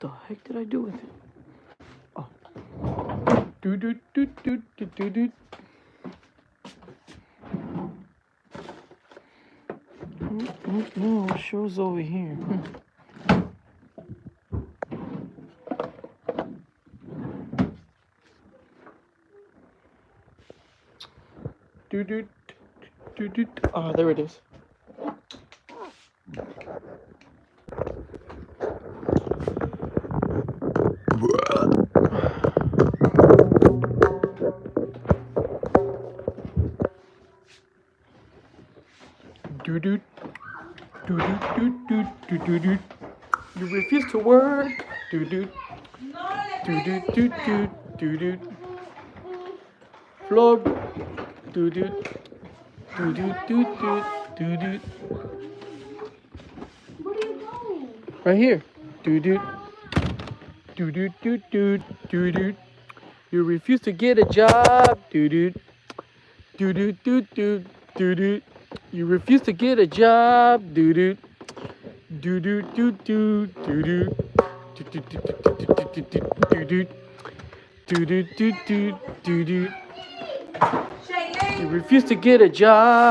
The heck did I do with it? Oh. No, it shows over here. Ah, there it is. You refuse to work. Floor. Right here. You refuse to get a job. You refuse to get a job. You refuse to get a job.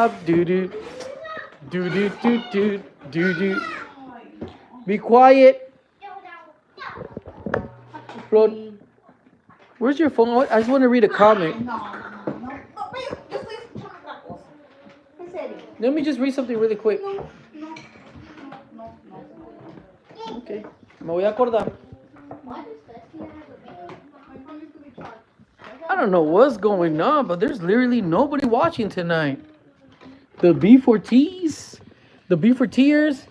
Be quiet. Float. Where's your phone? I just want to read a comment. Let me just read something really quick. Okay. Me voy a acordar. I don't know what's going on, but there's literally nobody watching tonight. The B4Ts, the B4Ters.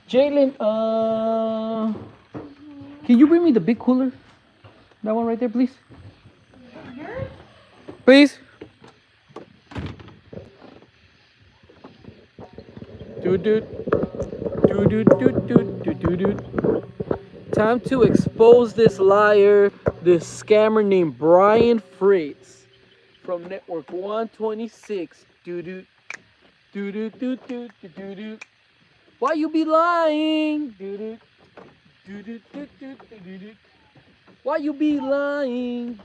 Jalen, can you bring me the big cooler? That one right there, please. Please. Time to expose this liar, this scammer named Brian Fritz from Network126. Why you be lying? Why you be lying?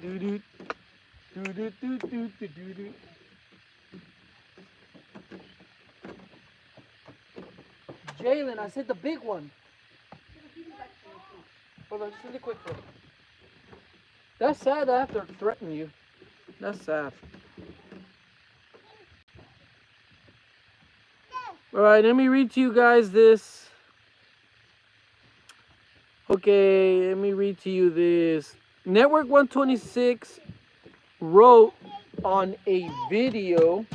Jalen, I said the big one. Hold on, just really quick. That's sad I have to threaten you. That's sad. Alright, let me read to you guys this. Okay, let me read to you this. Network126 wrote on a video,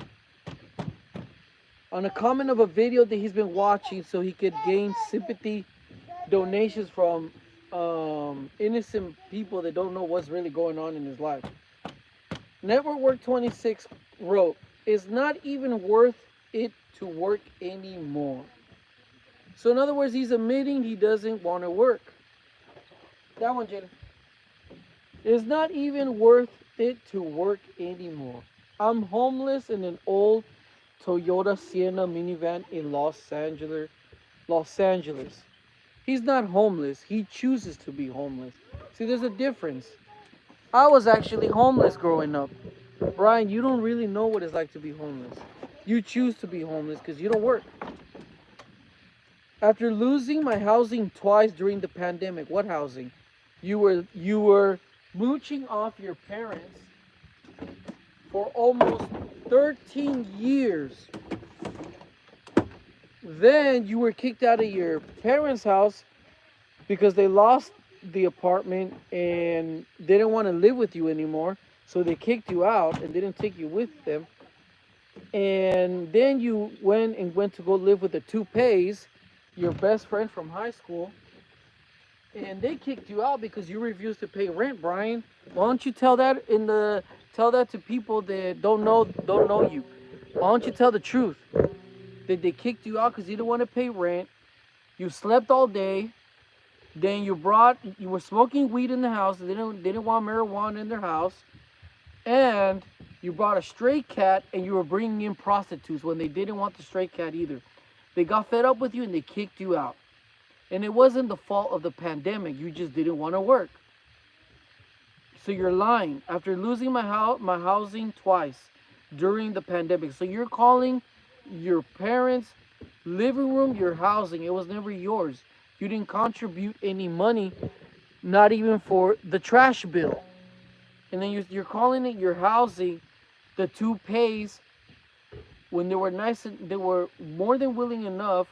on a comment of a video that he's been watching so he could gain sympathy donations from innocent people that don't know what's really going on in his life. Network126 wrote, "It's not even worth it to work anymore." So in other words, he's admitting he doesn't want to work. That one, Jaden. It's not even worth it to work anymore. I'm homeless in an old Toyota Sienna minivan in Los Angeles. He's not homeless. He chooses to be homeless. See, there's a difference. I was actually homeless growing up. Brian, you don't really know what it's like to be homeless. You choose to be homeless because you don't work. After losing my housing twice during the pandemic, what housing? You were mooching off your parents for almost 13 years. Then you were kicked out of your parents' house because they lost the apartment and they didn't want to live with you anymore. So they kicked you out and didn't take you with them. And then you went to go live with the toupees your best friend from high school, and they kicked you out because you refused to pay rent, Brian. Why don't you tell that to people that don't know you? Why don't you tell the truth? That they kicked you out because you didn't want to pay rent. You slept all day. Then you were smoking weed in the house. They didn't want marijuana in their house, and you brought a stray cat and you were bringing in prostitutes when they didn't want the stray cat either. They got fed up with you and they kicked you out. And it wasn't the fault of the pandemic. You just didn't want to work. So you're lying. After losing my housing twice during the pandemic. So you're calling your parents' living room your housing. It was never yours. You didn't contribute any money, not even for the trash bill. And then you're calling it your housing. The two pays when they were nice and they were more than willing enough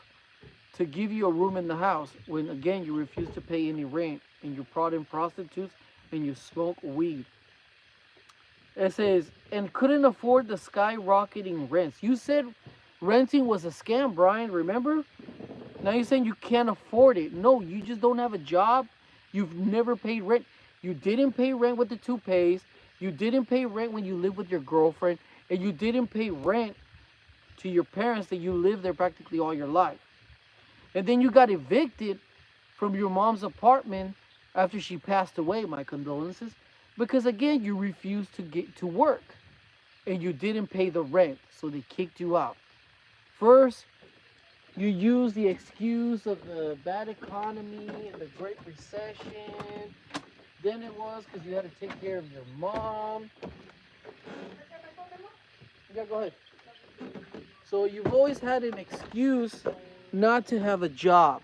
to give you a room in the house when again you refuse to pay any rent and you brought in prostitutes and you smoke weed. It says, and couldn't afford the skyrocketing rents. You said renting was a scam, Brian, remember? Now you're saying you can't afford it. No, you just don't have a job. You've never paid rent. You didn't pay rent with the two pays. You didn't pay rent when you lived with your girlfriend. And you didn't pay rent to your parents that you lived there practically all your life. And then you got evicted from your mom's apartment after she passed away. My condolences. Because again, you refused to get to work. And you didn't pay the rent. So they kicked you out. First, you use the excuse of the bad economy and the Great Recession. Then it was because you had to take care of your mom. Yeah, go ahead. So you've always had an excuse not to have a job.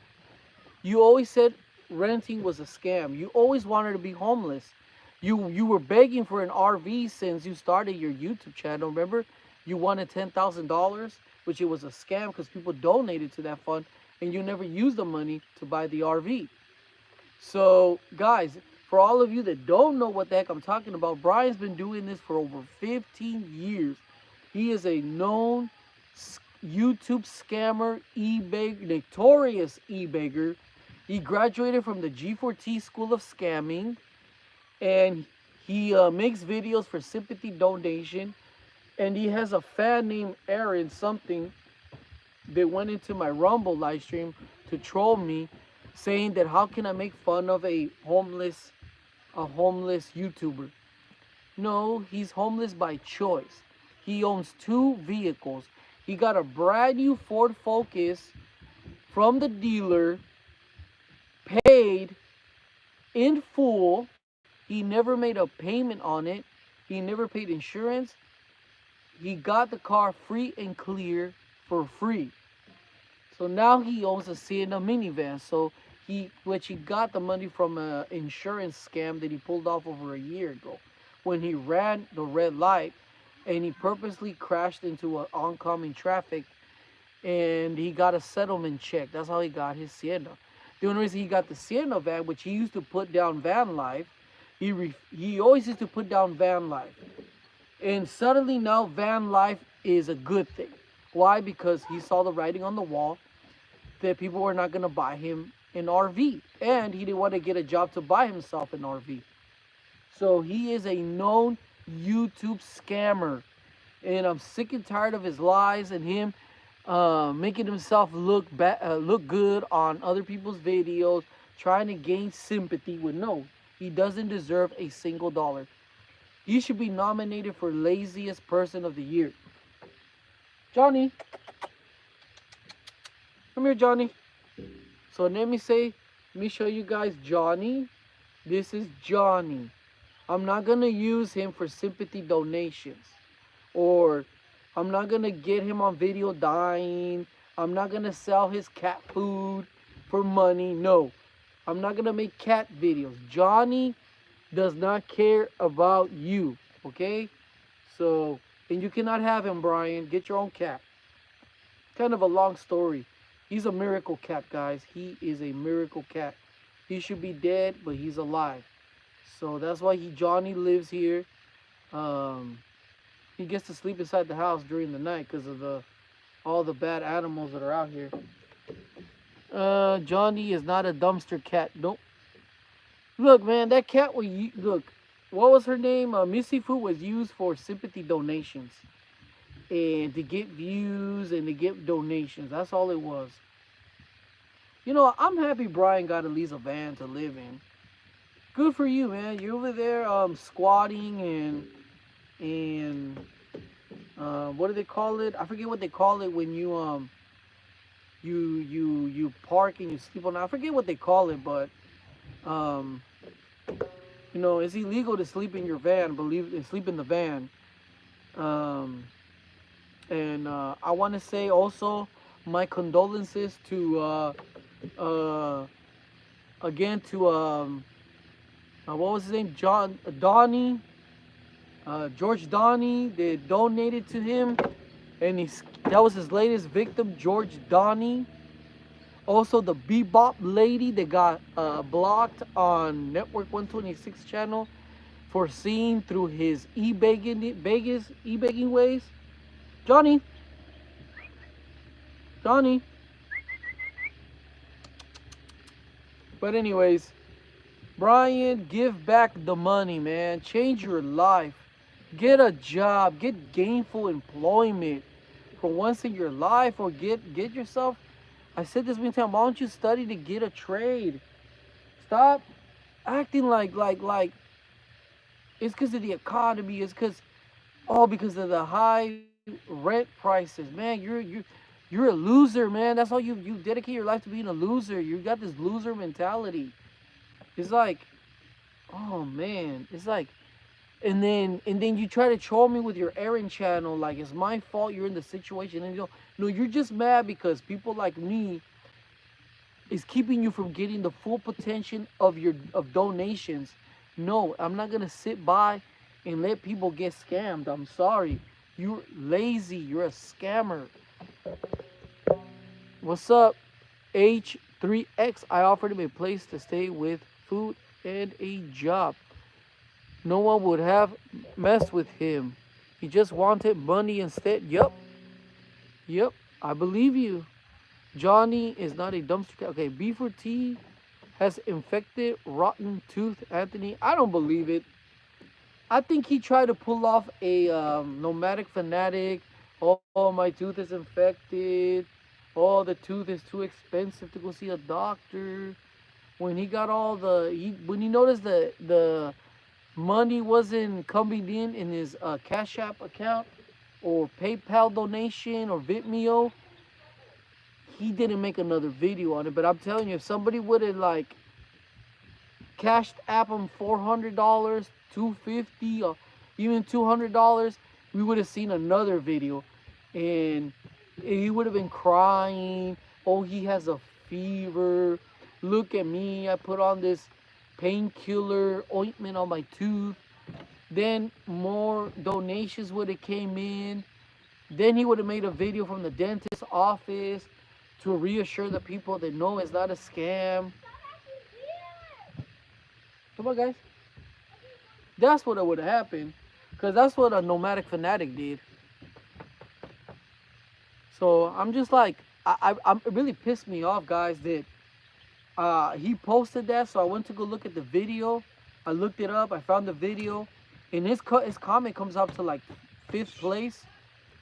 You always said renting was a scam. You always wanted to be homeless. You were begging for an RV since you started your YouTube channel. Remember, you wanted $10,000, which it was a scam because people donated to that fund, and you never used the money to buy the RV. So, guys, for all of you that don't know what the heck I'm talking about, Brian's been doing this for over 15 years. He is a known YouTube scammer, notorious e-beggar. He graduated from the G4T School of Scamming, and he makes videos for sympathy donation. And he has a fan named Aaron something that went into my Rumble live stream to troll me, saying that how can I make fun of a homeless YouTuber? No, he's homeless by choice. He owns 2 vehicles. He got a brand new Ford Focus from the dealer, paid in full. He never made a payment on it. He never paid insurance. He got the car free and clear for free. So now he owns a Sienna minivan. So he got the money from an insurance scam that he pulled off over a year ago, when he ran the red light and he purposely crashed into an oncoming traffic, and he got a settlement check. That's how he got his Sienna. The only reason he got the Sienna van, which he used to put down van life, he always used to put down van life. And suddenly now van life is a good thing. Why? Because he saw the writing on the wall that people were not going to buy him an RV. And he didn't want to get a job to buy himself an RV. So he is a known YouTube scammer. And I'm sick and tired of his lies and him making himself look good on other people's videos, trying to gain sympathy with no. He doesn't deserve a single dollar. He should be nominated for laziest person of the year. Johnny. Come here, Johnny. So let me show you guys Johnny. This is Johnny. I'm not going to use him for sympathy donations. Or I'm not going to get him on video dying. I'm not going to sell his cat food for money. No. I'm not going to make cat videos. Johnny does not care about you. Okay? So, and you cannot have him, Brian. Get your own cat. Kind of a long story. He's a miracle cat, guys. He is a miracle cat. He should be dead, but he's alive. So that's why Johnny lives here. He gets to sleep inside the house during the night because of all the bad animals that are out here. Johnny is not a dumpster cat. Nope. Look, man, that cat was look. What was her name? Missy Fu was used for sympathy donations and to get views and to get donations. That's all it was. You know, I'm happy Brian got at least a van to live in. Good for you, man. You're over there squatting and what do they call it? I forget what they call it when you park and you sleep on. I forget what they call it, but um you know, it's illegal to sleep in your van. Believe and sleep in the van. Um, and I want to say also my condolences to uh, again to what was his name? John Donnie, George Donnie. They donated to him, and that was his latest victim, George Donnie. Also, the Bebop lady that got blocked on Network 126 channel for seeing through his e-begging ways. Johnny, Johnny. But anyways, Brian, give back the money, man. Change your life. Get a job. Get gainful employment for once in your life, or get yourself. I said this many times. Why don't you study to get a trade? Stop acting like it's because of the economy. It's because of the high rent prices, man. You're a loser, man. That's all you dedicate your life to being a loser. You got this loser mentality. It's like, oh man, it's like, and then you try to troll me with your Aaron channel, like it's my fault you're in the situation, and you know, no, you're just mad because people like me is keeping you from getting the full potential of donations. No, I'm not gonna sit by and let people get scammed. I'm sorry. You're lazy. You're a scammer. What's up, H3X? I offered him a place to stay with food and a job. No one would have messed with him. He just wanted money instead. Yep, I believe you. Johnny is not a dumpster cat. Okay, B4T has infected rotten tooth Anthony. I don't believe it. I think he tried to pull off a nomadic fanatic. Oh, my tooth is infected. Oh, the tooth is too expensive to go see a doctor. When he got all when he noticed the money wasn't coming in his Cash App account or PayPal donation or Vimeo, he didn't make another video on it. But I'm telling you, if somebody would have like cashed app him $400, $250, or even $200, we would have seen another video, and he would have been crying. Oh, he has a fever. Look at me. I put on this painkiller ointment on my tooth. Then more donations would have came in. Then he would have made a video from the dentist's office to reassure the people that no, it's not a scam. Come on, guys. That's what would have happened, because that's what a nomadic fanatic did. So I'm just like, I'm it really pissed me off, guys, that he posted that. So I went to go look at the video. I looked it up. I found the video, and his comment comes up to like 5th place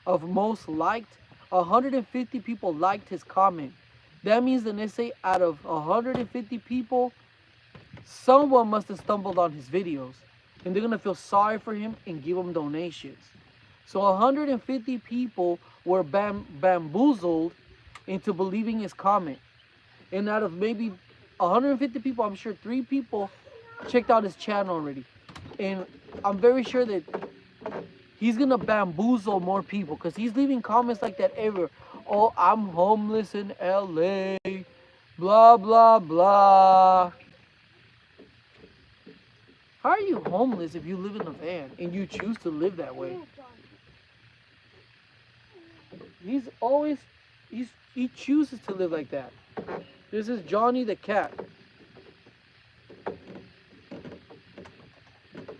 of most liked. 150 people liked his comment. That means that they say out of 150 people, someone must have stumbled on his videos, and they're gonna feel sorry for him and give him donations. So 150 people were bamboozled into believing his comment. And out of maybe 150 people, I'm sure 3 people checked out his channel already. And I'm very sure that he's gonna bamboozle more people, because he's leaving comments like that everywhere. Oh, I'm homeless in LA, blah blah blah. How are you homeless if you live in a van and you choose to live that way? He chooses to live like that. This is Johnny the cat.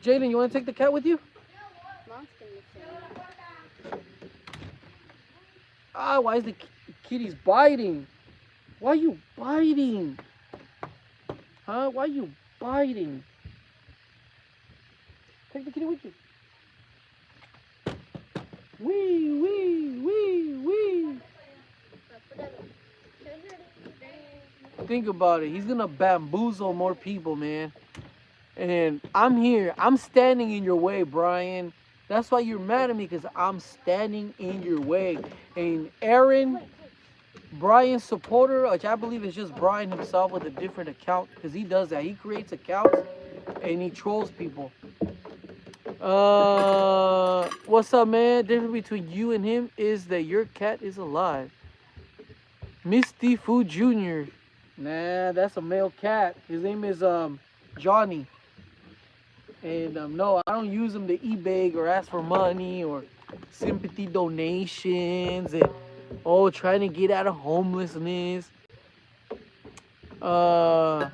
Jaden, you want to take the cat with you? Ah, why is the kitty's biting? Why you biting? Huh? Why you biting? Take the kitty with you. Wee, wee, wee, wee. Think about it. He's gonna bamboozle more people, man. And I'm here. I'm standing in your way, Brian. That's why you're mad at me, because I'm standing in your way. And Aaron, Brian's supporter, which I believe is just Brian himself with a different account, because he does that. He creates accounts and he trolls people. What's up, man? The difference between you and him is that your cat is alive. Misty Food Jr. Nah, that's a male cat. His name is Johnny. And no, I don't use him to eBay or ask for money or sympathy donations and trying to get out of homelessness. Shagga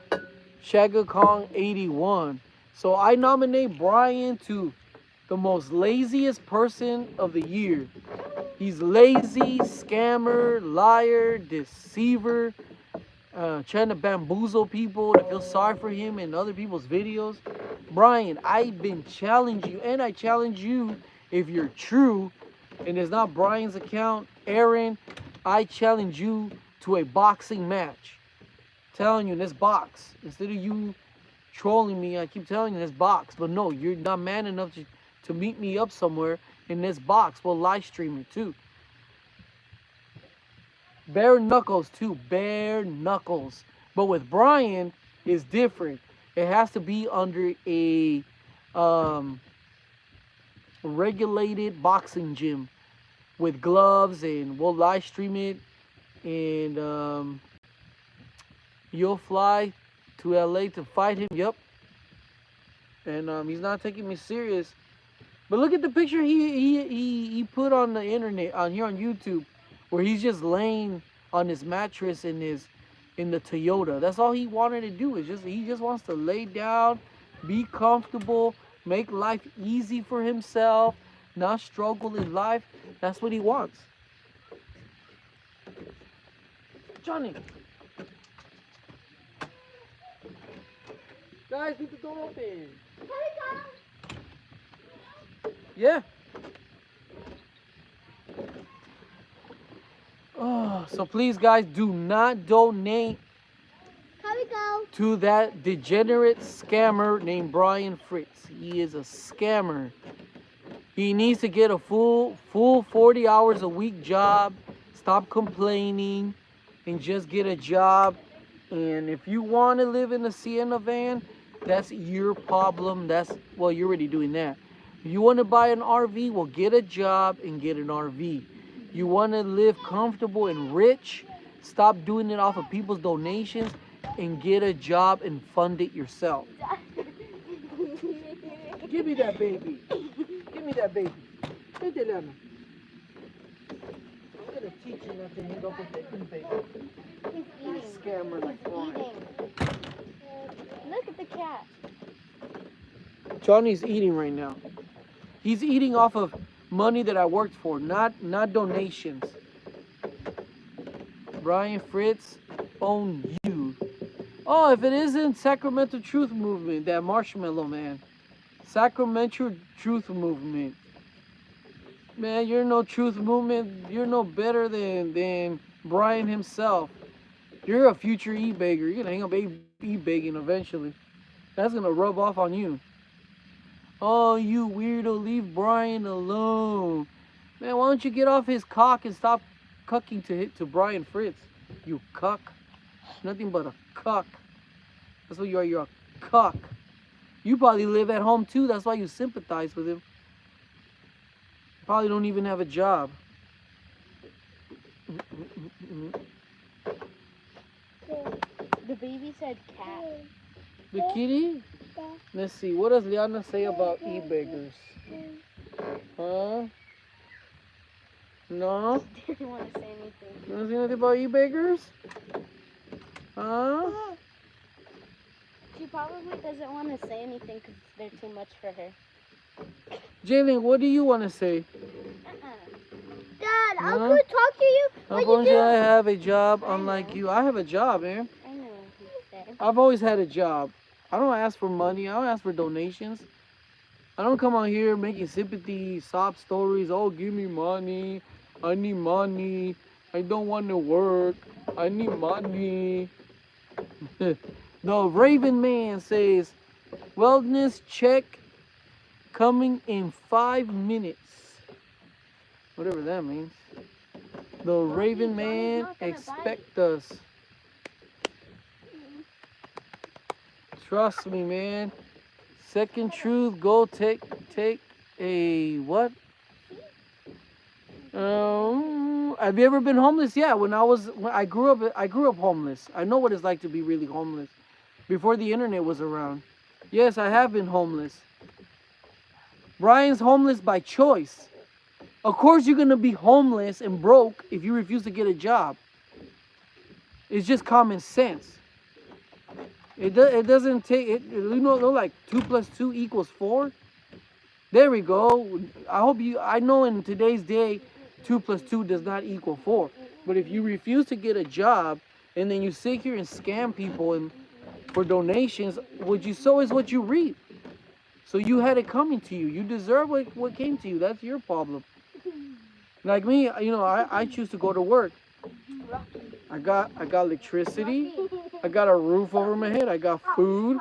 Kong 81. So I nominate Brian to the most laziest person of the year. He's lazy, scammer, liar, deceiver, trying to bamboozle people to feel sorry for him in other people's videos. Brian, I've been challenging you, and I challenge you if you're true, and it's not Brian's account, Aaron, I challenge you to a boxing match. Telling you in this box. Instead of you trolling me, I keep telling you this box. But no, you're not man enough to meet me up somewhere in this box. We'll live stream it too. Bare knuckles too. Bare knuckles. But with Brian, it's different. It has to be under a regulated boxing gym with gloves, and we'll live stream it. And you'll fly to LA to fight him. Yep. And he's not taking me serious. But look at the picture he put on the internet, on here on YouTube, where he's just laying on his mattress in the Toyota. That's all he wanted to do. He just wants to lay down, be comfortable, make life easy for himself, not struggle in life. That's what he wants. Johnny. Guys, keep the door open. Yeah. Oh, so please, guys, do not donate to that degenerate scammer named Brian Fritz. He is a scammer. He needs to get a full 40 hours a week job. Stop complaining and just get a job. And if you want to live in a Sienna van, that's your problem. Well, you're already doing that. If you want to buy an RV, well, get a job and get an RV. You want to live comfortable and rich, stop doing it off of people's donations and get a job and fund it yourself. Give me that baby. Give me that baby. I'm going to teach you not to hang up with the eBay. You're a scammer like Brian. Look at the cat. Johnny's eating right now. He's eating off of money that I worked for, not donations. Brian Fritz, own you. Oh, if it isn't Sacramento Truth Movement, that marshmallow man. Sacramento Truth Movement. Man, you're no truth movement. You're no better than Brian himself. You're a future e-bagger. You're gonna hang up e-bagging eventually. That's gonna rub off on you. Oh, you weirdo, leave Brian alone. Man, why don't you get off his cock and stop cucking to Brian Fritz? You cuck. Nothing but a cuck. That's what you are. You're a cuck. You probably live at home too. That's why you sympathize with him. You probably don't even have a job. The baby said cat. The kitty? Let's see. What does Liana say about e-beggars? Huh? No? Didn't want to say anything. You want to say anything about e-beggars? Huh? She probably doesn't want to say anything because they're too much for her. Jalen, what do you want to say? Dad, I No? could talk to you. What you Unfortunately, I do? have a job I unlike know. you. I have a job, man. I know what he said. I've always had a job. I don't ask for money. I don't ask for donations. I don't come out here making sympathy, sob stories. Oh, give me money. I need money. I don't want to work. I need money. The Raven Man says, wellness check coming in 5 minutes. Whatever that means. The Raven Man expect us. Trust me, man. Second truth, go take a what? Have you ever been homeless? Yeah, when I grew up homeless. I know what it's like to be really homeless. Before the internet was around. Yes, I have been homeless. Brian's homeless by choice. Of course you're gonna be homeless and broke if you refuse to get a job. It's just common sense. It doesn't take it. You know, like 2 plus 2 equals 4. There we go. I know in today's day, 2 plus 2 does not equal 4. But if you refuse to get a job and then you sit here and scam people and for donations, what you sow is what you reap. So you had it coming to you. You deserve what came to you. That's your problem. Like me, you know, I choose to go to work. I got electricity. I got a roof over my head. I got food.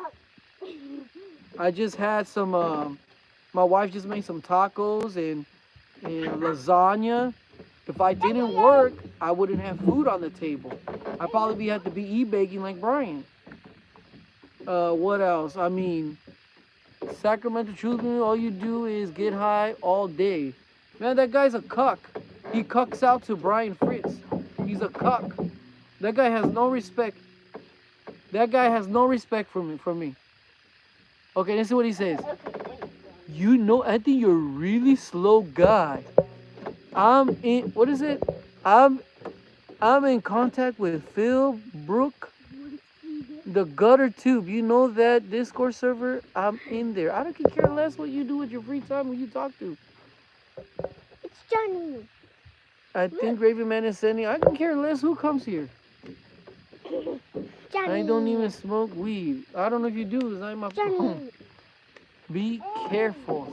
I just had some. My wife just made some tacos and lasagna. If I didn't work, I wouldn't have food on the table. I'd probably have to be e-baking like Brian. What else? I mean, Sacramento Truth, all you do is get high all day. Man, that guy's a cuck. He cucks out to Brian Fritz. He's a cuck. That guy has no respect. That guy has no respect for me. Okay, this is what he says. You know, I think you're a really slow guy. What is it? I'm in contact with Phil Brook, the gutter tube. You know that Discord server? I'm in there. I don't care less what you do with your free time when you talk to. It's Johnny. I think Raven Man is sending. I can care less who comes here. Johnny. I don't even smoke weed. I don't know if you do. It's not my phone. Be careful.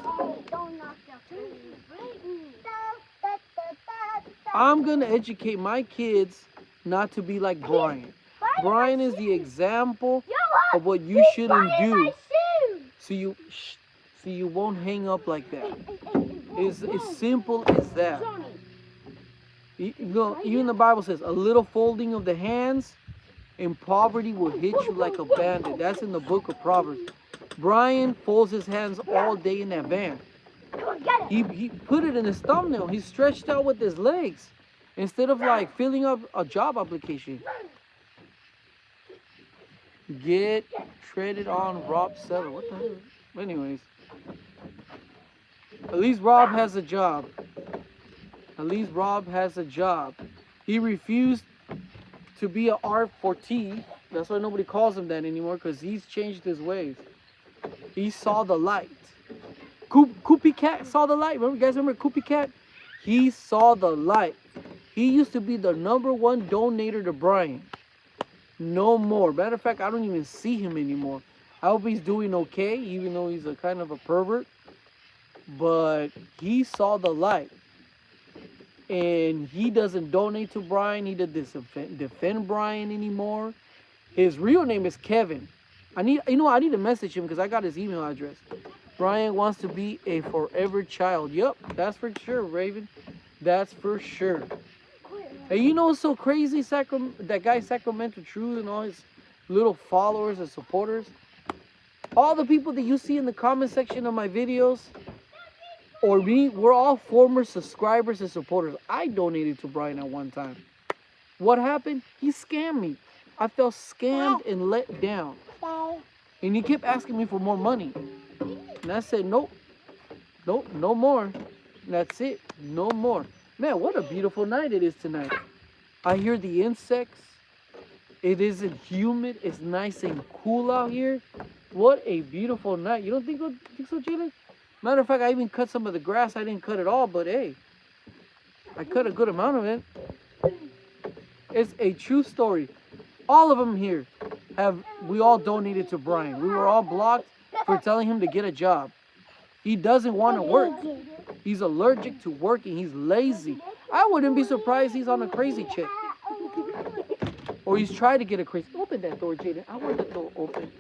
I'm going to educate my kids not to be like Brian. Brian is the example of what you shouldn't do. So you won't hang up like that. It's as simple as that. You know, even the Bible says, a little folding of the hands and poverty will hit you like a bandit. That's in the book of Proverbs. Brian folds his hands all day in that van. He put it in his thumbnail. He stretched out with his legs instead of like filling up a job application. Get traded on Rob Seller. What the hell? Anyways, at least Rob has a job. At least Rob has a job. He refused to be a R4T. That's why nobody calls him that anymore, because he's changed his ways. He saw the light. Koopy Cat saw the light. Remember, you guys remember Koopy Cat? He saw the light. He used to be the #1 donator to Brian. No more. Matter of fact, I don't even see him anymore. I hope he's doing okay, even though he's a kind of a pervert. But he saw the light. And he doesn't donate to Brian. He doesn't defend Brian anymore. His real name is Kevin. I need to message him because I got his email address. Brian wants to be a forever child. Yep, that's for sure, Raven. That's for sure. And you know what's so crazy? That guy Sacramento Truth and all his little followers and supporters. All the people that you see in the comment section of my videos, or me, we're all former subscribers and supporters. I donated to Brian at one time. What happened? He scammed me. I felt scammed and let down. And he kept asking me for more money. And I said, nope, no more. That's it, no more. Man, what a beautiful night it is tonight. I hear the insects. It isn't humid. It's nice and cool out here. What a beautiful night. You don't think so, Jalen? Matter of fact, I even cut some of the grass. I didn't cut it all, but hey. I cut a good amount of it. It's a true story. All of them here we all donated to Brian. We were all blocked for telling him to get a job. He doesn't want to work. He's allergic to working. He's lazy. I wouldn't be surprised he's on a crazy chick. Or he's trying to get a crazy. Open that door, Jaden. I want the door open.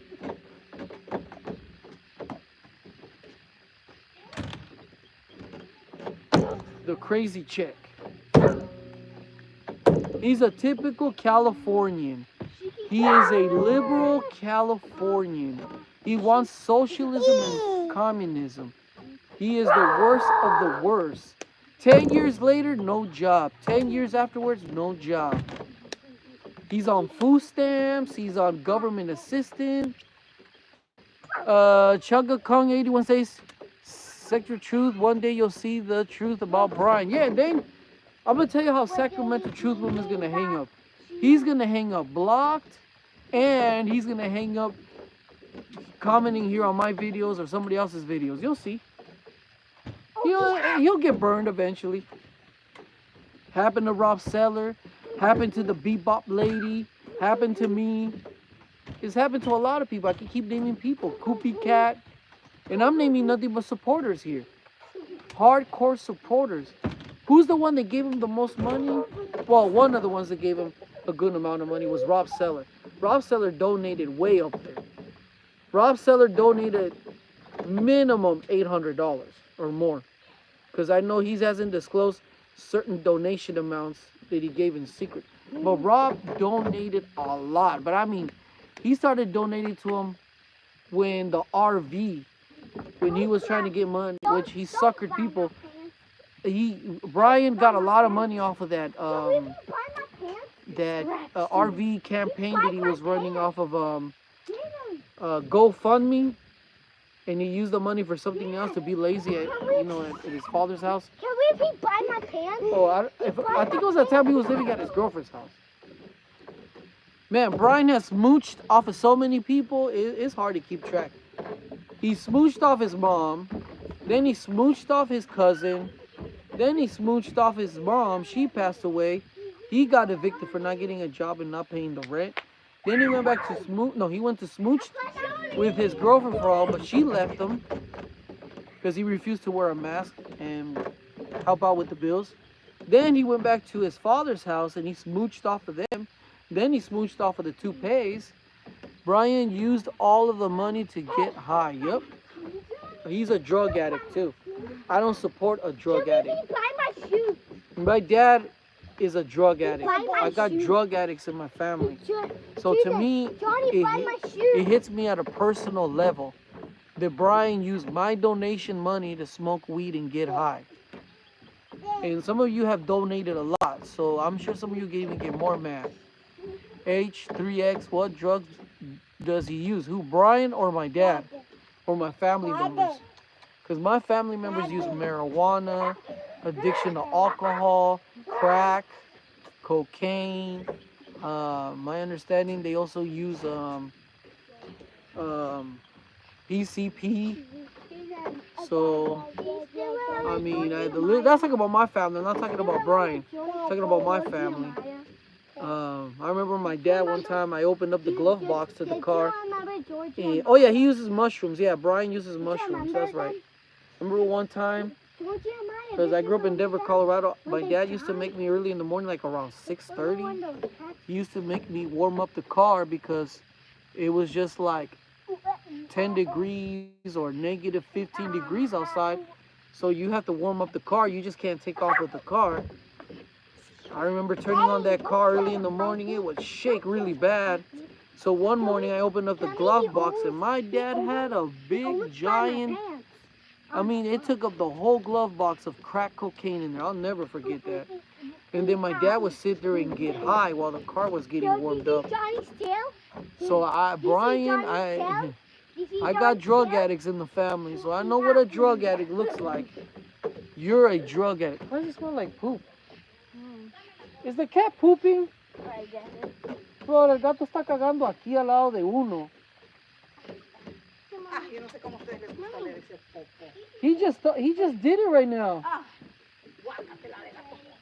The crazy chick. He's a typical Californian. He is a liberal Californian. He wants socialism and communism. He is the worst of the worst. 10 years later, no job. 10 years afterwards, no job. He's on food stamps. He's on government assistance. Chugga Kong 81 says, Sector Truth, one day you'll see the truth about Brian. Yeah, Dane, I'm going to tell you how Sacramento Truth Room is going to hang up. He's going to hang up blocked, and he's going to hang up commenting here on my videos or somebody else's videos. You'll see. He'll get burned eventually. Happened to Rob Seller. Happened to the Bebop lady. Happened to me. It's happened to a lot of people. I can keep naming people. Koopy Cat. And I'm naming nothing but supporters here. Hardcore supporters. Who's the one that gave him the most money? Well, one of the ones that gave him a good amount of money was Rob Seller. Rob Seller donated way up there. Rob Seller donated minimum $800 or more. Because I know he hasn't disclosed certain donation amounts that he gave in secret. But Rob donated a lot. But I mean, he started donating to him when the RV, when he was trying to get money, which he suckered people. Brian got a lot of money off of that RV campaign that he was running off of GoFundMe, and he used the money for something else to be lazy at his father's house. Can we buy my pants? Oh, I think it was that time he was living at his girlfriend's house. Man, Brian has smooched off of so many people, it's hard to keep track. He smooched off his mom, then he smooched off his cousin, then he smooched off his mom. She passed away. He got evicted for not getting a job and not paying the rent. Then he went back to he went to smooch with his girlfriend for all, but she left him because he refused to wear a mask and help out with the bills. Then he went back to his father's house and he smooched off of them. Then he smooched off of the toupees. Brian used all of the money to get high. Yep. He's a drug addict too. I don't support a drug addict. Buy my shoes. My dad is a drug addict. I got drug addicts in my family. So to me, it hits me at a personal level that Brian used my donation money to smoke weed and get high. And some of you have donated a lot, so I'm sure some of you can even get more mad. H3X, what drugs does he use? Who, Brian or my dad? Or my family members? Because my family members use marijuana, addiction to alcohol, crack, cocaine. My understanding, they also use PCP. So, I mean, that's talking about my family. I'm not talking about Brian. I'm talking about my family. I remember my dad one time, I opened up the glove box to the car. And, oh yeah, he uses mushrooms. Yeah, Brian uses mushrooms. That's right. Remember one time, because I grew up in Denver, Colorado, my dad used to make me early in the morning, like around 6:30. He used to make me warm up the car because it was just like 10 degrees or negative 15 degrees outside. So you have to warm up the car. You just can't take off with the car. I remember turning on that car early in the morning. It would shake really bad. So one morning I opened up the glove box and my dad had a big giant, I mean, it took up the whole glove box of crack cocaine in there. I'll never forget that. And then my dad would sit there and get high while the car was getting warmed up. So Brian, I got drug addicts in the family, so I know what a drug addict looks like. You're a drug addict. Why does it smell like poop? Is the cat pooping? Bro, el gato está cagando aquí al lado de uno. Yo no sé cómo ustedes les gusta leer ese popo. He just did it right now. Guácatela de la popo.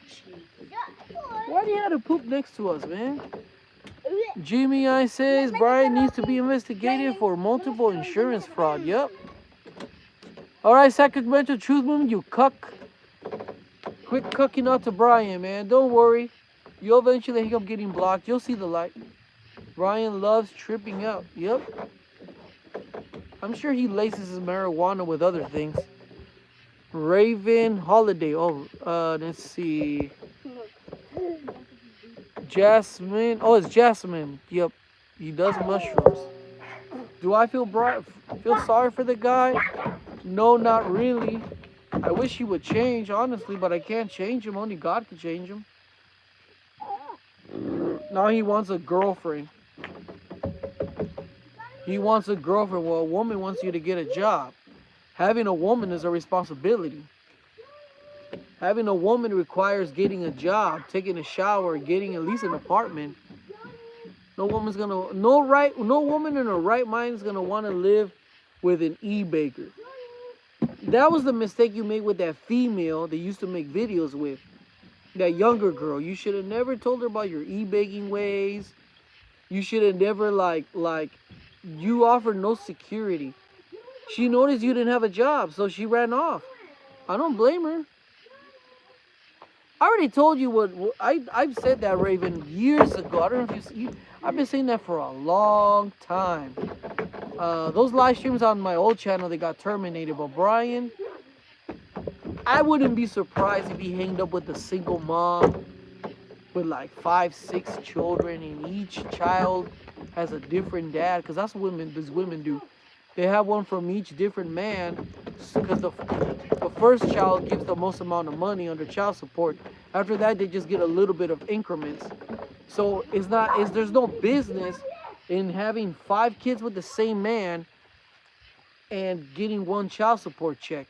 Why do you have to poop next to us, man? Jimmy I says Brian needs to be investigated for multiple insurance fraud. Yep. Alright, Sacramento Truth Movement, you cuck. Quit cucking out to Brian, man. Don't worry. You'll eventually end up getting blocked. You'll see the light. Brian loves tripping out. Yep. I'm sure he laces his marijuana with other things. Raven Holiday. Oh, let's see. Jasmine. Oh, it's Jasmine. Yep. He does mushrooms. Do I feel sorry for the guy? No, not really. I wish he would change, honestly, but I can't change him. Only God can change him. Now he wants a girlfriend. He wants a girlfriend. Well, a woman wants you to get a job. Having a woman is a responsibility. Having a woman requires getting a job, taking a shower, getting at least an apartment. No woman in her right mind is gonna want to live with an e-baker. That was the mistake you made with that female that used to make videos with. That younger girl. You should have never told her about your e-baking ways. You should have never you offered no security. She noticed you didn't have a job, so she ran off. I don't blame her. I already told you what I've said that, Raven, years ago. I don't know if I've been saying that for a long time. Those live streams on my old channel, they got terminated. But Brian, I wouldn't be surprised if he hanged up with a single mom with like 5, 6 children, and each child has a different dad. Because that's what these women do. They have one from each different man, because the first child gives the most amount of money under child support. After that, they just get a little bit of increments. So there's no business in having 5 kids with the same man and getting one child support check,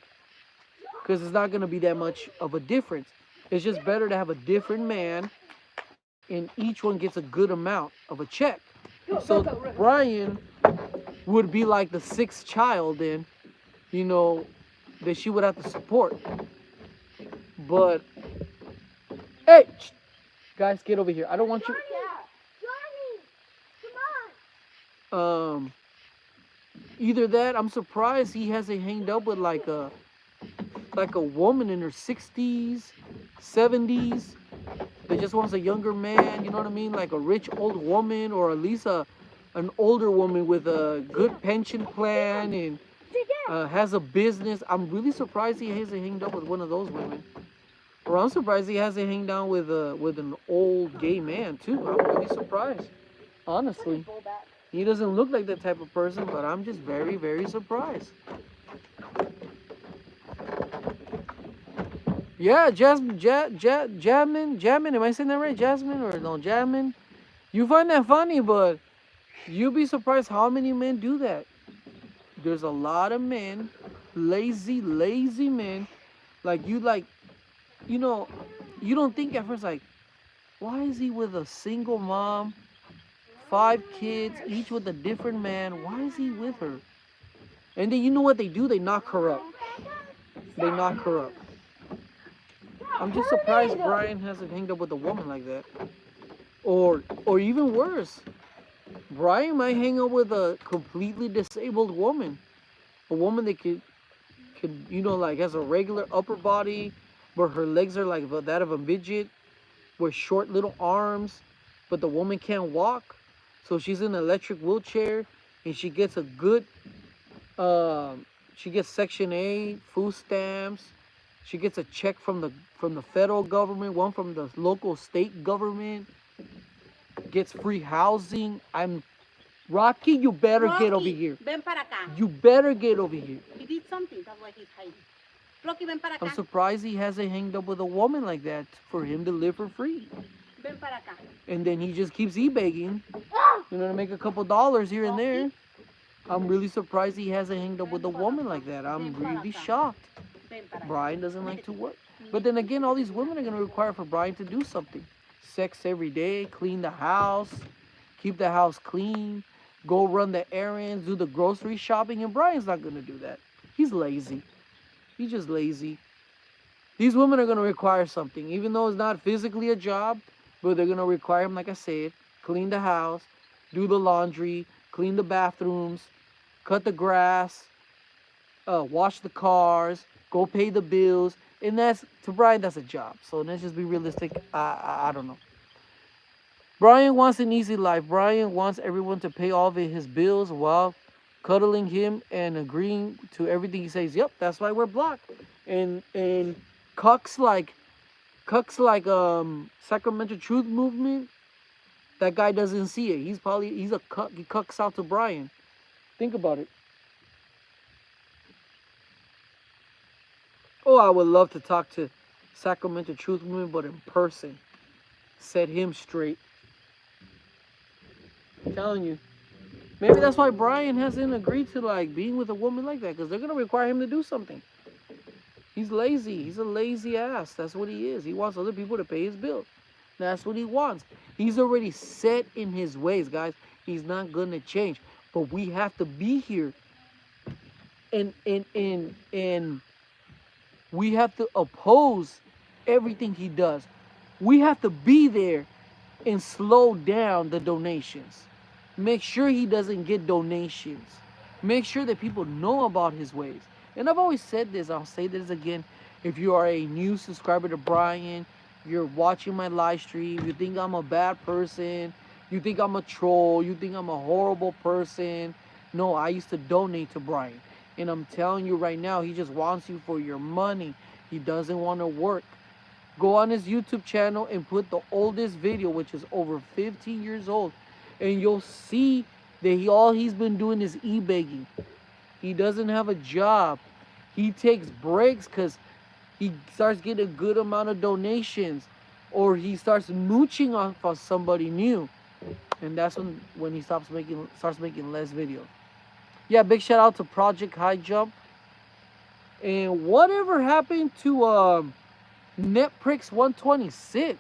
because it's not going to be that much of a difference. It's just better to have a different man, and each one gets a good amount of a check. So Brian would be like the 6th child then, that she would have to support. But hey, guys, get over here. I don't want you. Either that, I'm surprised he hasn't hanged up with like a woman in her 60s, 70s that just wants a younger man, you know what I mean? Like a rich old woman, or at least an older woman with a good pension plan and has a business. I'm really surprised he hasn't hanged up with one of those women. Or I'm surprised he hasn't hanged down with an old gay man too. I'm really surprised, honestly. He doesn't look like that type of person, but I'm just very, very surprised. Yeah, Jasmine, am I saying that right? Jasmine or no, Jasmine? You find that funny, but you'll be surprised how many men do that. There's a lot of men, lazy men, you don't think at first like, why is he with a single mom, 5 kids, each with a different man? Why is he with her? And then you know what they do? They knock her up. I'm just surprised Brian hasn't hanged up with a woman like that. Or even worse, Brian might hang up with a completely disabled woman. A woman that could has a regular upper body, where her legs are like that of a midget, with short little arms, but the woman can't walk. So she's in an electric wheelchair, and she gets a good, she gets Section 8, food stamps. She gets a check from the federal government, one from the local state government. Gets free housing. Rocky, you better get over here. Ven para acá. You better get over here. He did something, that's why he's hiding. Rocky, ven para acá. I'm surprised he hasn't hanged up with a woman like that for him to live for free. Ven para acá. And then he just keeps e-begging, to make a couple dollars here and there. I'm really surprised he hasn't hanged up with a woman like that. I'm really shocked. Brian doesn't like to work. But then again, all these women are going to require for Brian to do something. Sex every day, clean the house, keep the house clean, go run the errands, do the grocery shopping, and Brian's not going to do that. He's lazy. He's just lazy. These women are going to require something, even though it's not physically a job, but they're going to require him, like I said, clean the house, do the laundry, clean the bathrooms, cut the grass, wash the cars, go pay the bills. And that's, to Brian, that's a job. So let's just be realistic. I don't know. Brian wants an easy life. Brian wants everyone to pay all of his bills while cuddling him and agreeing to everything he says. Yep, that's why we're blocked. And cucks like Sacramento Truth Movement, that guy doesn't see it. He's a cuck. He cucks out to Brian. Think about it. Oh, I would love to talk to Sacramento Truth Movement, but in person. Set him straight. I'm telling you. Maybe that's why Brian hasn't agreed to like being with a woman like that, because they're gonna require him to do something. He's lazy. He's a lazy ass. That's what he is. He wants other people to pay his bills. That's what he wants. He's already set in his ways, guys. He's not gonna change. But we have to be here. And we have to oppose everything he does. We have to be there and slow down the donations. Make sure he doesn't get donations. Make sure that people know about his ways. And I've always said this, I'll say this again. If you are a new subscriber to Brian, you're watching my live stream, you think I'm a bad person, you think I'm a troll, you think I'm a horrible person. No, I used to donate to Brian. And I'm telling you right now, he just wants you for your money. He doesn't want to work. Go on his YouTube channel and put the oldest video, which is over 15 years old, and you'll see that all he's been doing is e-begging. He doesn't have a job. He takes breaks because he starts getting a good amount of donations, or he starts mooching off of somebody new, and that's when he starts making less videos. Yeah, big shout out to Project High Jump. And whatever happened to Network126?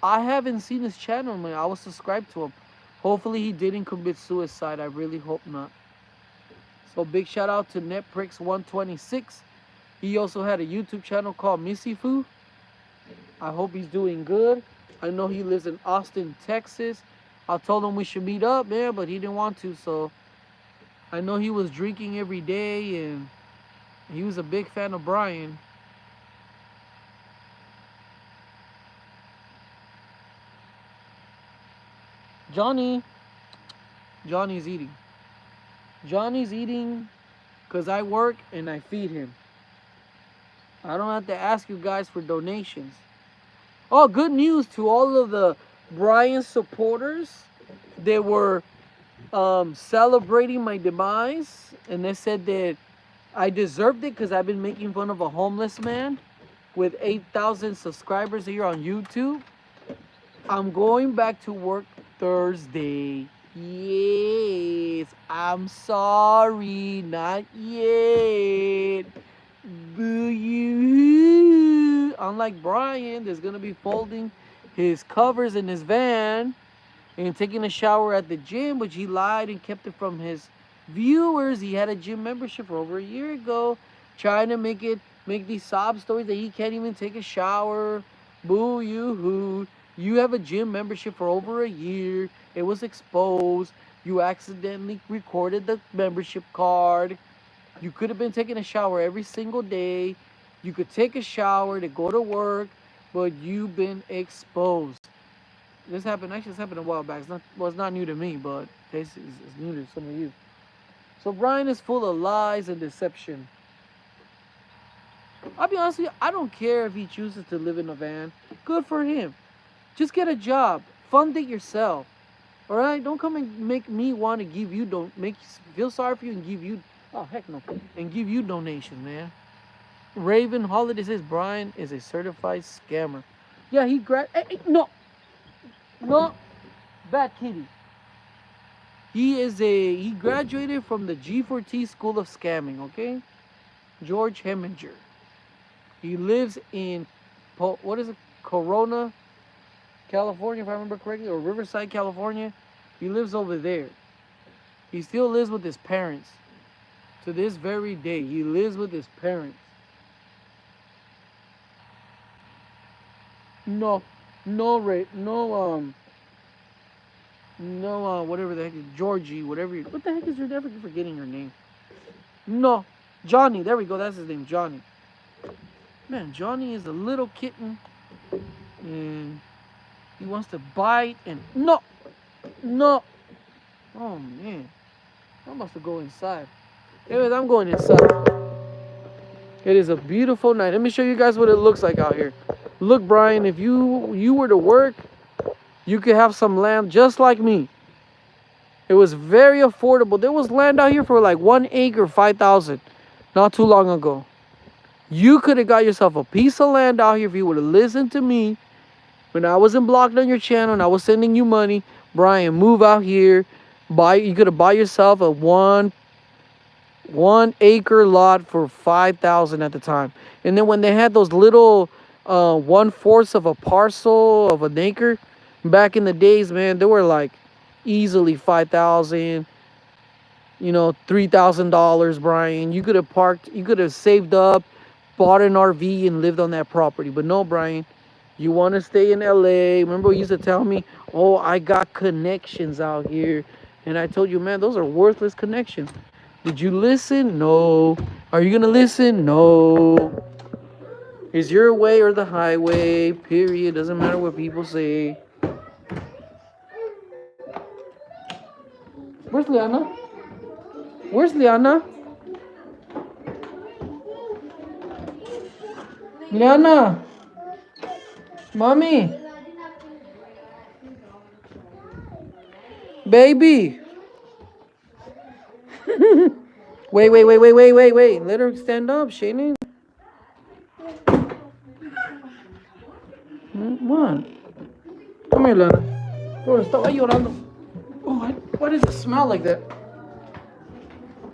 I haven't seen his channel, man. I was subscribed to him. Hopefully he didn't commit suicide. I really hope not. So big shout out to Network126. He also had a YouTube channel called Missifu. I hope he's doing good. I know he lives in Austin, Texas. I told him we should meet up, man, but he didn't want to. So I know he was drinking every day, and he was a big fan of Brian. Johnny's eating. Johnny's eating because I work and I feed him. I don't have to ask you guys for donations. Oh, good news to all of the Brian supporters. They were celebrating my demise, and they said that I deserved it because I've been making fun of a homeless man with 8,000 subscribers here on YouTube. I'm going back to work Thursday. Yes, I'm sorry, not yet. Boo you. Unlike Brian, there's gonna be folding his covers in his van and taking a shower at the gym, which he lied and kept it from his viewers. He had a gym membership for over a year ago, trying to make these sob stories that he can't even take a shower. Boo you hoo. You have a gym membership for over a year. It was exposed. You accidentally recorded the membership card. You could have been taking a shower every single day. You could take a shower to go to work, but you've been exposed. This happened a while back. It's not new to me, but this is new to some of you. So Brian is full of lies and deception. I'll be honest with you, I don't care if he chooses to live in a van. Good for him. Just get a job. Fund it yourself. All right? Don't come and make me want to give you, feel sorry for you and give you, oh, heck no, and give you donations, man. Raven Holiday says Brian is a certified scammer. Yeah, no, bad kitty. He graduated from the G4T School of Scamming, okay? George Heminger. He lives in, what is it, Corona, California, if I remember correctly, or Riverside, California. He lives over there. He still lives with his parents. To this very day, he lives with his parents. No, no, Ray, no, no, whatever the heck is Georgie, whatever. What the heck is your never forgetting her name? No, Johnny. There we go. That's his name, Johnny. Man, Johnny is a little kitten, and he wants to bite. And no, no. Oh man, I must have go inside. Anyways, I'm going inside. It is a beautiful night. Let me show you guys what it looks like out here. Look, Brian, if you were to work, you could have some land just like me. It was very affordable. There was land out here for like 1 acre, 5,000, not too long ago. You could have got yourself a piece of land out here if you would have listened to me when I wasn't blocked on your channel and I was sending you money. Brian, move out here. You could have bought yourself a one acre lot for 5,000 at the time. And then when they had those little 1/4 of a parcel of an acre back in the days, man, they were like easily 5,000, $3,000, Brian. You could have saved up, bought an RV and lived on that property. But no, Brian, you want to stay in LA. Remember, you used to tell me, oh, I got connections out here. And I told you, man, those are worthless connections. Did you listen? No. Are you going to listen? No. It's your way or the highway, period. Doesn't matter what people say. Where's Liana? Where's Liana? Liana. Mommy. Baby. Wait. Let her stand up, Shannon. What? Come here, Liana. Oh, estaba llorando. Oh, why does it smell like that?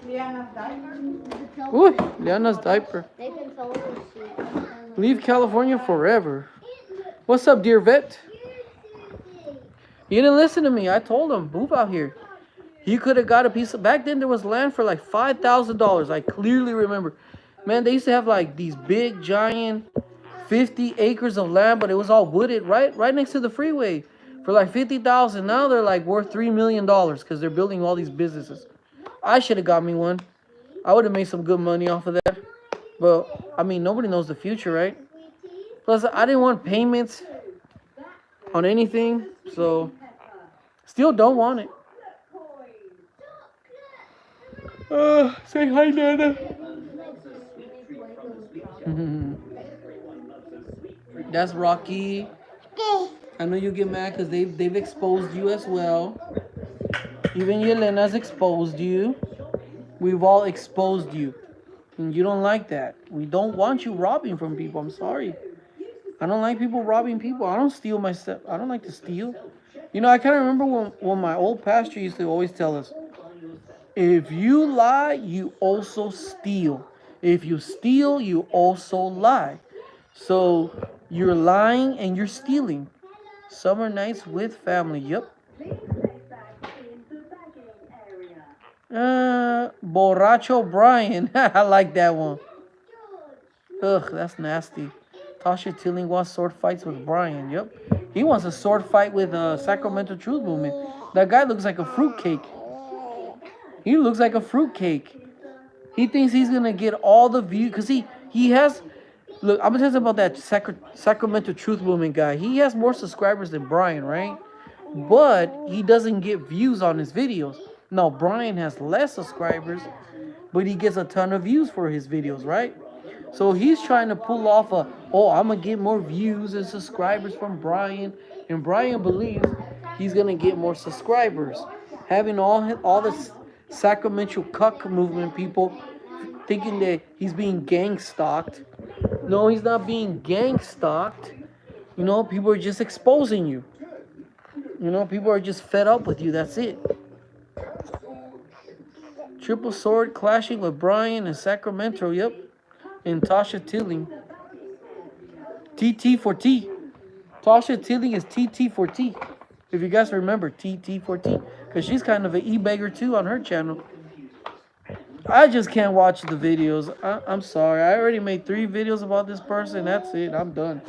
Liana's diaper. Ooh, Liana's diaper. They can tell her Leave California forever. What's up, dear vet? You didn't listen to me. I told him, move out here. He could have got a piece of... Back then, there was land for like $5,000. I clearly remember. Man, they used to have like these big, giant 50 acres of land, but it was all wooded right next to the freeway for like $50,000. Now they're like worth $3 million because they're building all these businesses. I should have got me one. I would have made some good money off of that. But, I mean, nobody knows the future, right? Plus, I didn't want payments on anything, so still don't want it. Say hi, Nana. That's Rocky. I know you get mad because they've exposed you as well. Even Yelena's exposed you. We've all exposed you. And you don't like that. We don't want you robbing from people. I'm sorry. I don't like people robbing people. I don't steal my stuff. I don't like to steal. I kind of remember when my old pastor used to always tell us, if you lie, you also steal. If you steal, you also lie. So you're lying and you're stealing. Summer nights with family. Yep. Borracho Brian. I like that one. Ugh, that's nasty. Tasha Tilling wants sword fights with Brian. Yep. He wants a sword fight with Sacramento Truth Movement. That guy looks like a fruitcake. He looks like a fruitcake. He thinks he's going to get all the views. Because he has... Look, I'm going to tell you about that Sacramento Truth Movement guy. He has more subscribers than Brian, right? But he doesn't get views on his videos. Now, Brian has less subscribers, but he gets a ton of views for his videos, right? So he's trying to pull off I'm going to get more views and subscribers from Brian. And Brian believes he's going to get more subscribers. Having all the Sacramento cuck movement people thinking that he's being gang stalked. No, he's not being gang stalked. People are just exposing you. People are just fed up with you. That's it. Triple sword clashing with Brian in Sacramento. Yep. And Tasha Tilling. TT4T. Tasha Tilling is TT4T. If you guys remember TT4T. Because she's kind of an e-beggar too on her channel. I just can't watch the videos. I'm sorry. I already made 3 videos about this person. That's it. I'm done.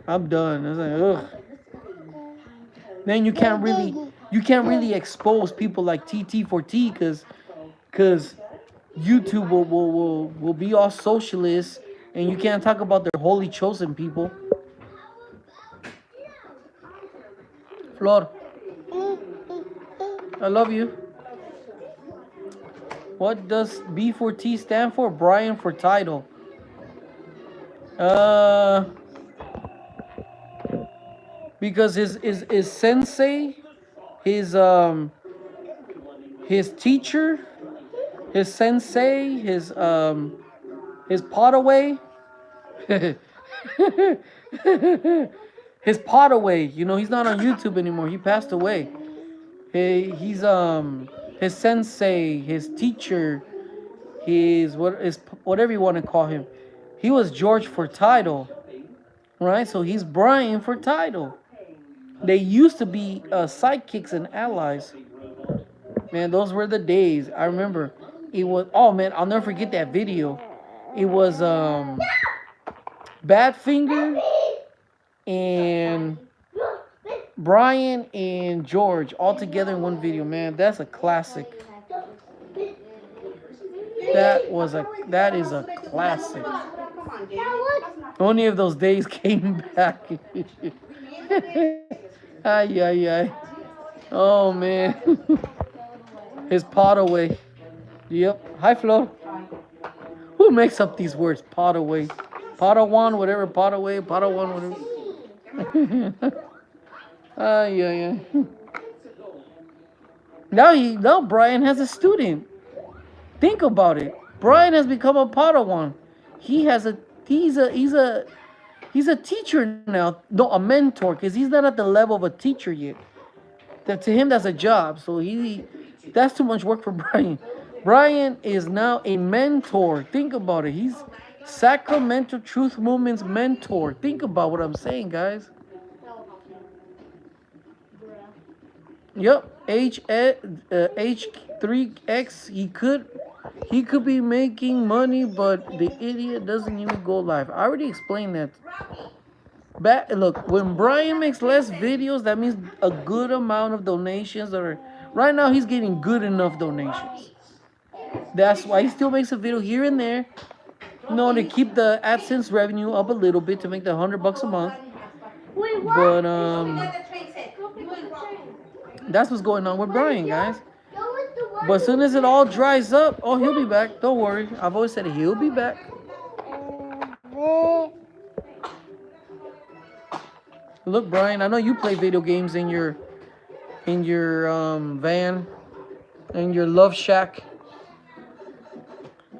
I'm done. I was like, ugh. Then you can't really expose people like TT4T because YouTube will be all socialist, and you can't talk about their holy chosen people. Flor, I love you. What does B4T stand for? Brian for title. Because his sensei, his teacher, his sensei, his potaway, his potaway. You know, he's not on YouTube anymore. He passed away. He's his sensei, his teacher, whatever you want to call him. He was George for title, right? So he's Brian for title. They used to be sidekicks and allies. Man, those were the days. I remember. It was, oh man, I'll never forget that video. It was Badfinger and Brian and George all together in one video. Man, that's a classic. That is a classic. Only if those days came back. Ay, ay, ay. Oh, man. His pot away. Yep. Hi, Flo. Who makes up these words? Pot away. Padawan, whatever. Pot away. Padawan, whatever. Ay, ay, ay. Now Brian has a student. Think about it. Brian has become a Padawan. He's a teacher now. No, a mentor, because he's not at the level of a teacher yet. That to him, that's a job. So that's too much work for Brian. Brian is now a mentor. Think about it. He's Sacramento Truth Movement's mentor. Think about what I'm saying, guys. Yep. H3X. He could be making money, but the idiot doesn't even go live. I already explained that. Look, when Brian makes less videos, that means a good amount of donations right now he's getting good enough donations. That's why he still makes a video here and there, to keep the AdSense revenue up a little bit to make the $100 a month. But that's what's going on with Brian, guys. But as soon as it all dries up, he'll be back. Don't worry. I've always said he'll be back. Look, Brian, I know you play video games in your van, in your love shack.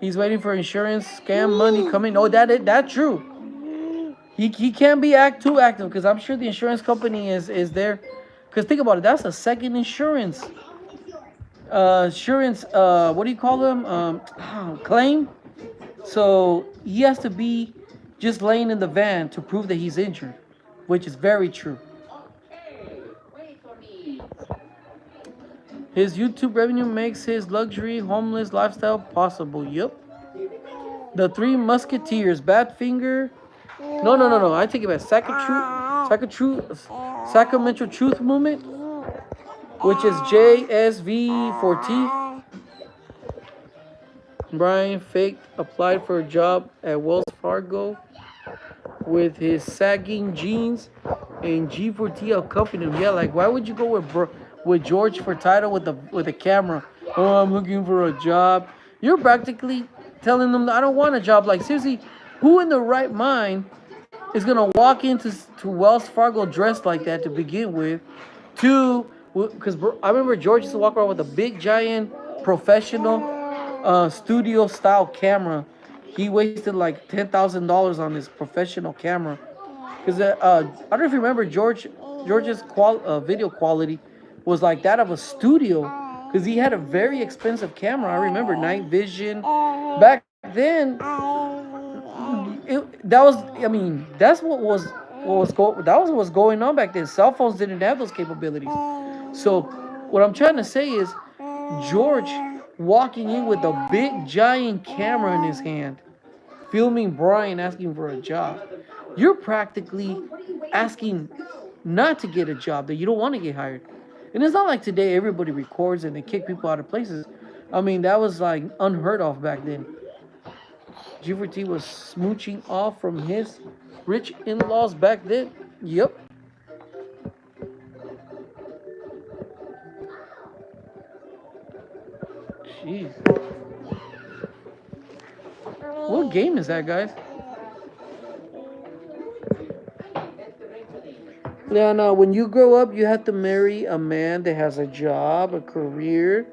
He's waiting for insurance, scam money coming. Oh, that's true. He can't be too active because I'm sure the insurance company is there. Because think about it, that's a second insurance. What do you call them? Claim. So he has to be just laying in the van to prove that he's injured, which is very true. His YouTube revenue makes his luxury homeless lifestyle possible. Yep. The Three Musketeers, Badfinger. No. I take it back. Sacramento Truth Movement, which is JSV4T. Brian faked applied for a job at Wells Fargo with his sagging jeans, and G4T accompanied him. Yeah, like why would you go with George for title with a camera? Oh, I'm looking for a job. You're practically telling them that I don't want a job. Like seriously, who in the right mind is gonna walk into Wells Fargo dressed like that to begin with? Because I remember George used to walk around with a big giant professional studio style camera. He wasted like $10,000 on his professional camera. Because I don't know if you remember George's video quality was like that of a studio. Because he had a very expensive camera. I remember night vision. Back then, that's what was going on back then. Cell phones didn't have those capabilities. So what I'm trying to say is George walking in with a big giant camera in his hand, filming Brian asking for a job. You're practically asking not to get a job, that you don't want to get hired. And it's not like today everybody records and they kick people out of places. I mean, that was like unheard of back then. G4T was smooching off from his rich in-laws back then. Yep. Jeez. What game is that, guys? Yeah, no, when you grow up, you have to marry a man that has a job, a career,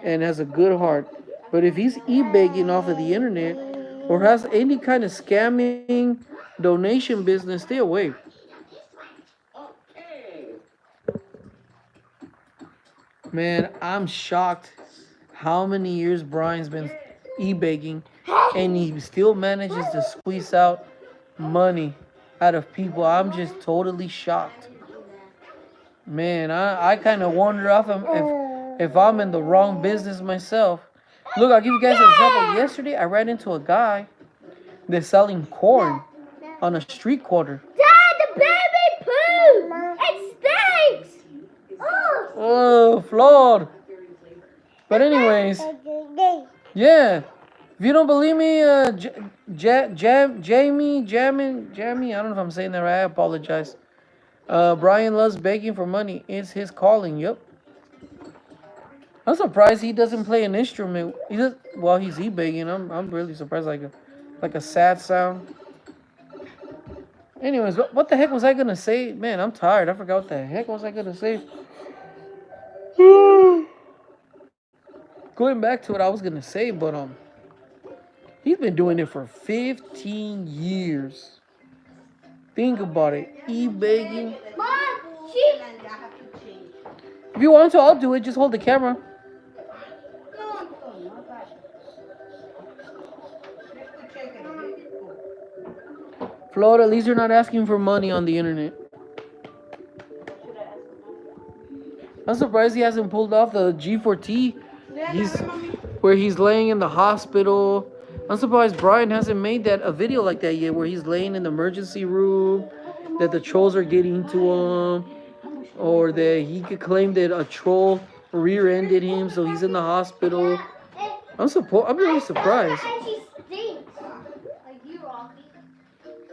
and has a good heart. But if he's e-begging off of the internet or has any kind of scamming donation business, stay away. Man, I'm shocked how many years Brian's been e-begging and he still manages to squeeze out money out of people. I'm just totally shocked. Man, I kind of wonder if I'm in the wrong business myself. Look, I'll give you guys an example. Yesterday, I ran into a guy that's selling corn on a street corner. Dad, the baby poo! It stinks! Oh, flawed. But anyways, yeah. If you don't believe me, Jamie, I don't know if I'm saying that right. I apologize. Brian loves begging for money. It's his calling. Yep. I'm surprised he doesn't play an instrument. He does while he's e-begging. I'm really surprised. Like a sad sound. Anyways, what the heck was I gonna say? Man, I'm tired. I forgot what the heck was I gonna say. Going back to what I was gonna say, but he's been doing it for 15 years. Think about it. E-begging. If you want to, I'll do it. Just hold the camera. Florida, at least you're not asking for money on the internet. I'm surprised he hasn't pulled off the G4T. Where he's laying in the hospital. I'm surprised Brian hasn't made a video like that yet, where he's laying in the emergency room, that the trolls are getting to him, or that he could claim that a troll rear-ended him, so he's in the hospital. I'm really surprised.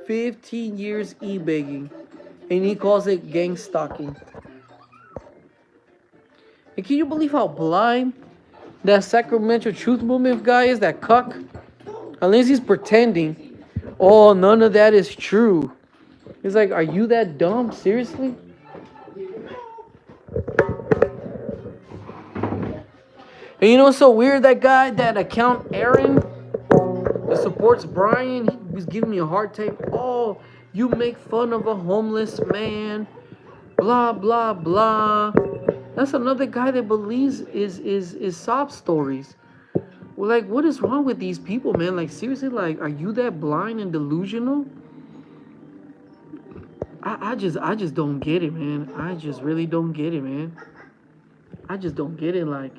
15 years e-begging, and he calls it gang stalking. And can you believe how blind that Sacramento Truth Movement guy is, that cuck? Unless he's pretending. Oh, none of that is true. He's like, are you that dumb? Seriously? And you know what's so weird? That guy, that account Aaron, that supports Brian, he was giving me a hard time. Oh, you make fun of a homeless man. Blah, blah, blah. That's another guy that believes is sob stories. Well, like, what is wrong with these people, man? Like, seriously, like, are you that blind and delusional? I just don't get it, man. I just really don't get it, man. I just don't get it. Like,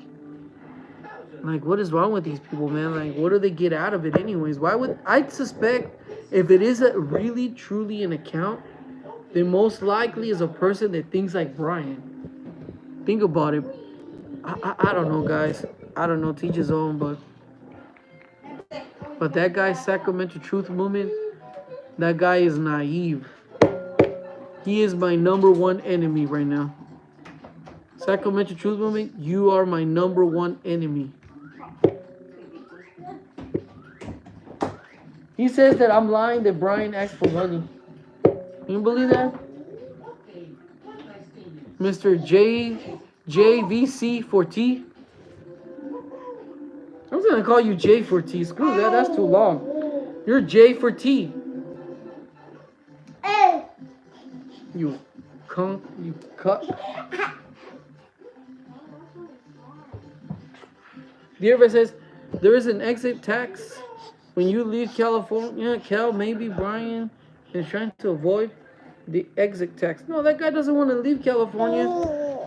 what is wrong with these people, man? Like, what do they get out of it anyways? Why would I suspect if it is really truly an account, then most likely is a person that thinks like Brian. Think about it. I don't know, guys. I don't know, teach his own, but that guy, Sacramento Truth Movement, that guy is naive. He is my #1 enemy right now. Sacramento Truth Movement, you are my #1 enemy. He says that I'm lying, that Brian asked for money. Can you believe that? Mr. JVC4T. I'm just gonna call you J4T. Screw that, that's too long. You're J4T. You cunt, you cut. The other says there is an exit tax when you leave California. Cal, maybe Brian is trying to avoid the exit tax. No, that guy doesn't want to leave California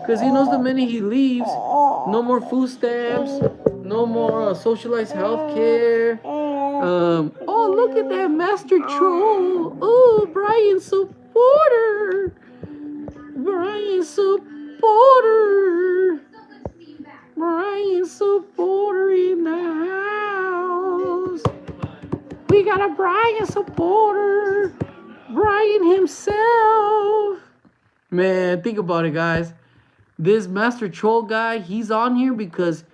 because he knows the minute he leaves, no more food stamps, no more socialized health care. Oh, look at that master troll. Oh, Brian's so supporter. Brian supporter. Brian supporter in the house. We got a Brian supporter. Brian himself. Man, think about it, guys. This Master Troll guy, he's on here because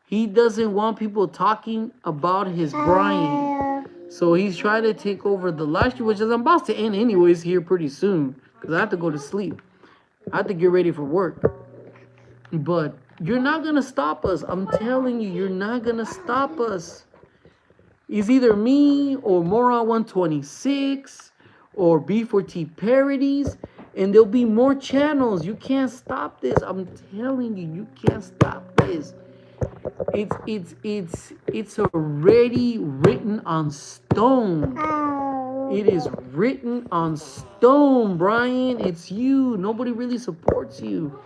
he doesn't want people talking about his Brian. So he's trying to take over the live stream, which is about to end anyways here pretty soon. Because I have to go to sleep. I have to get ready for work. But you're not going to stop us. I'm telling you, you're not going to stop us. It's either me or Moron126 or B4T parodies. And there'll be more channels. You can't stop this. I'm telling you, you can't stop this. It's already written on stone. It is written on stone, Brian. It's you. Nobody really supports you.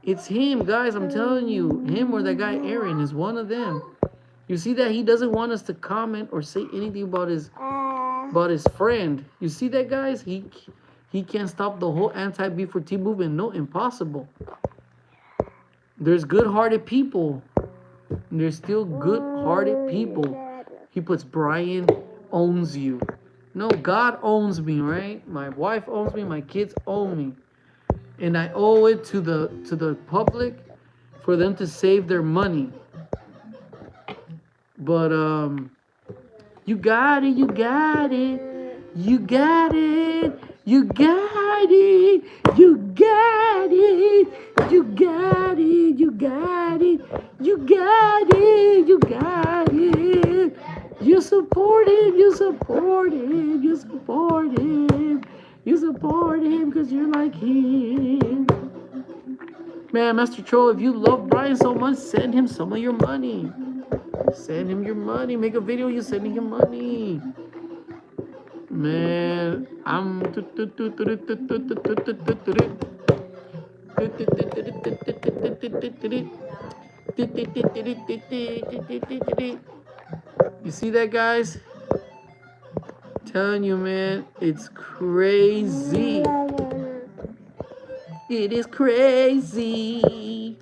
It's him, guys. I'm telling you. Him or that guy Aaron is one of them. You see that he doesn't want us to comment or say anything about his friend. You see that, guys? He can't stop the whole anti-B4T movement. No, impossible. There's good-hearted people. There's still good-hearted people. He puts Brian owns you. No, God owns me, right? My wife owns me. My kids own me. And I owe it to the public for them to save their money. But you got it, you got it, you got it, you got it, you got it, you got it, you got it, you got it, you got it. You support him, you support him, you support him, you support him because you're like him. Man, Master Troll, if you love Brian so much, send him some of your money. Send him your money. Make a video you sending him money. Man, I'm you see that, guys? Telling you, man, it's crazy. It is crazy.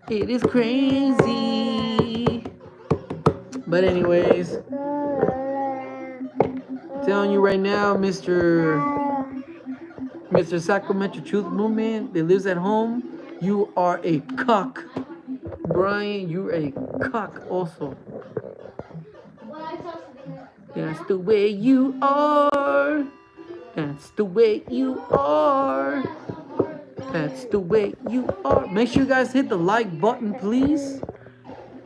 It is crazy. But anyways, telling you right now, Mr. Sacramento Truth Movement that lives at home, you are a cuck. Brian, you're a cuck also. That's the way you are. That's the way you are. That's the way you are. Make sure you guys hit the like button, please.